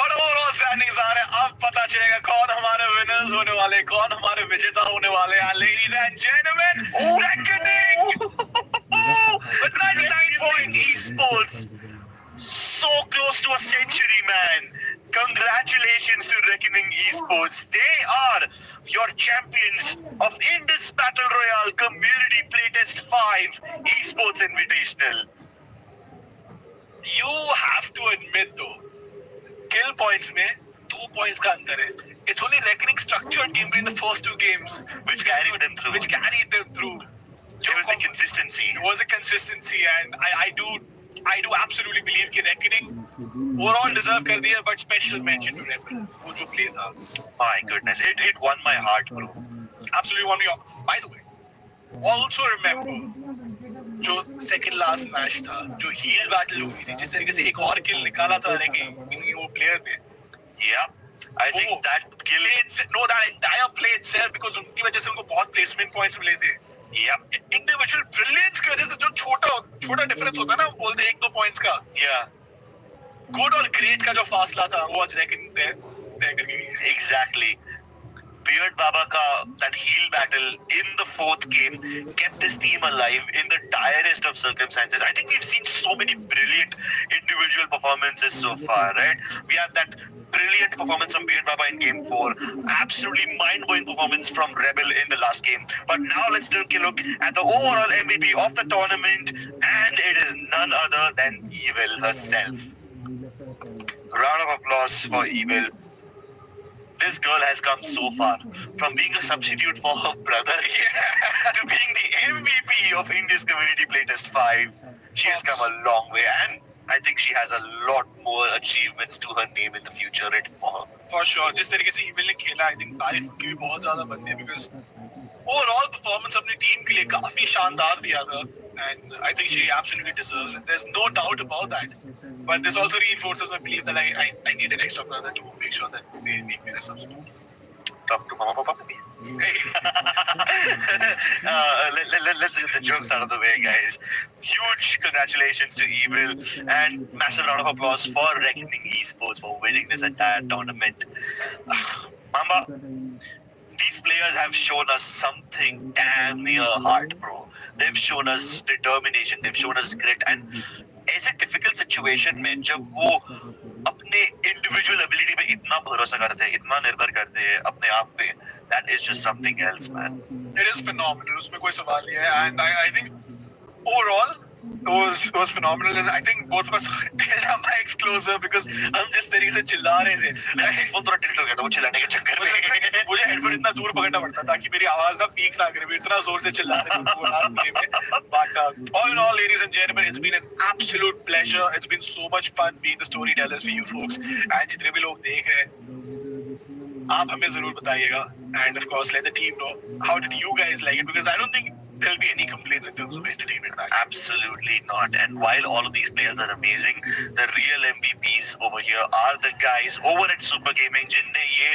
But overall standings आ रहे हैं. अब पता चलेगा कौन हमारे winners होने वाले, कौन हमारे विजेता होने वाले हैं. Ladies and gentlemen, reckoning with 99 points. eSports. So close to a century, man. Congratulations to Reckoning eSports. They are your champions of Indus Battle Royale Community Playtest 5 eSports Invitational. You have to admit though, kill points में 2 points का अंतर है. It's only Reckoning structured gameplay in the first 2 games which carried them through. It was the consistency. It was a consistency, and I do absolutely believe कि Reckoning overall deserve कर दिया, but special mention to Rebel वो जो play था. My goodness, it won my heart, bro. Absolutely won me. By the way, also remember जो second last match था, जो heel battle हुई थी, जिस तरीके से एक और kill निकाला था Reckoning वो player ने. Yeah, I think that kill that entire play itself, because उनकी वजह से उनको बहुत placement points मिले थे. इंडिविजुअल ब्रिलियंस की वजह से जो छोटा डिफरेंस होता है ना, बोलते हैं 1-2 पॉइंट्स का, गुड और ग्रेट का जो फासला था वो आज रेकनिंग तय करके गई. Exactly. Beard Baba ka that heel battle in the fourth game kept his team alive in the direst of circumstances. I think we've seen so many brilliant individual performances so far, right? We have that brilliant performance from Beard Baba in game 4, absolutely mind-blowing performance from Rebel in the last game. But now let's take a look at the overall MVP of the tournament, and it is none other than Evil herself. Round of applause for Evil. This girl has come so far, from being a substitute for her brother to being the MVP of Indus Community Playtest 5. She has come a long way, and I think she has a lot more achievements to her name in the future written for her. For sure. जिस तरीके से Evil ने खेला, I think तारीफ की भी बहुत ज़्यादा बनती है, because overall performance अपनी टीम के लिए काफी शानदार दिया था, and I think she absolutely deserves it. There's no doubt about that. But this also reinforces my belief that I need an extra brother to make sure that they make me the substitute. Talk to Mama Papa, please. Hey. Let's get the jokes out of the way, guys. Huge congratulations to Evil, and massive round of applause for Reckoning eSports for winning this entire tournament. Mamba, these players have shown us something damn near hard, bro. They've shown us determination, they've shown us grit, and ऐसे difficult situation में जब वो अपने individual ability पे इतना भरोसा करते हैं, इतना निर्भर करते हैं अपने आप पे, that is just something else, man. It is phenomenal. उसमें कोई सवाल नहीं है, and I think overall it was phenomenal, and I think both of us held our mics closer because हम जिस तरीके से चिल्ला रहे थे, मेरा हेडफोन थोड़ा टिल्ट हो गया था वो चिल्लाने के चक्कर में. मुझे हेडफोन इतना दूर पकड़ना पड़ता ताकि मेरी आवाज ना पीक ना करे, मैं इतना जोर से चिल्ला रहे थे वो लास्ट प्ले में. But all in all, ladies and gentlemen, it's been an absolute pleasure. It's been so much fun being the storytellers for you folks, and जितने भी लोग देख रहे हैं, आप हमें जरूर बताइएगा, and of course let the team know how did you guys like it, because I don't think there'll be any complaints in terms of entertainment value. Absolutely not. And while all of these players are amazing, the real MVPs over here are the guys over at Super Gaming जिनने ये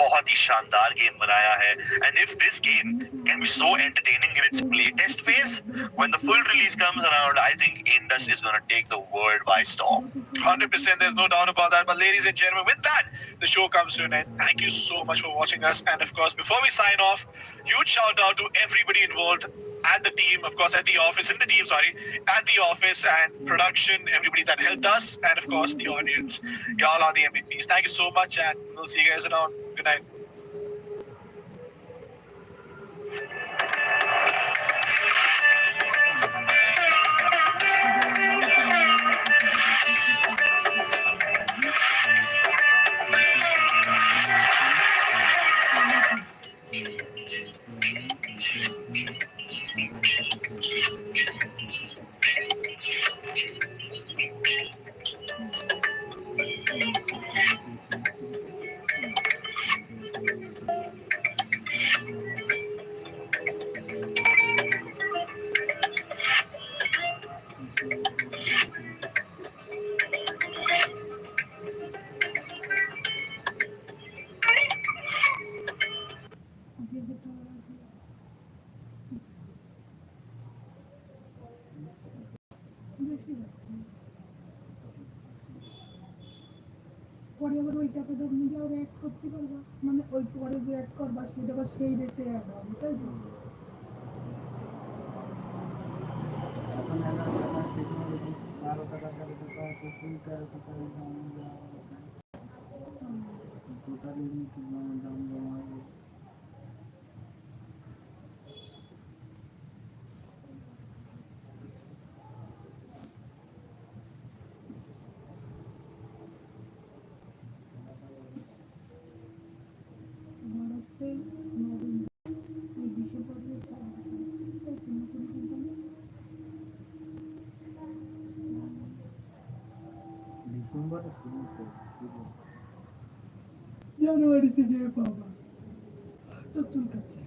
बहुत ही शानदार game बनाया है. And if this game can be so entertaining in its playtest phase, when the full release comes around, I think Indus is going to take the world by storm. 100%, there's no doubt about that. But ladies and gentlemen, with that, the show comes to an end. Thank you so much for watching us. And of course, before we sign off, huge shout out to everybody involved at the team, of course, at the office, at the office and production, everybody that helped us, and of course, the audience. Y'all are the MVPs. Thank you so much, and we'll see you guys around. Good night. পরে আবার ওইটাকে তো নিজেও rate করতে পারবো, মানে ওই পরে যে রেট করবা সেটা আবার সেই রেটে হবে, তাই তো? এখন 12 টাকা জানুয়ারিতে যে পাবা চতুর কাছে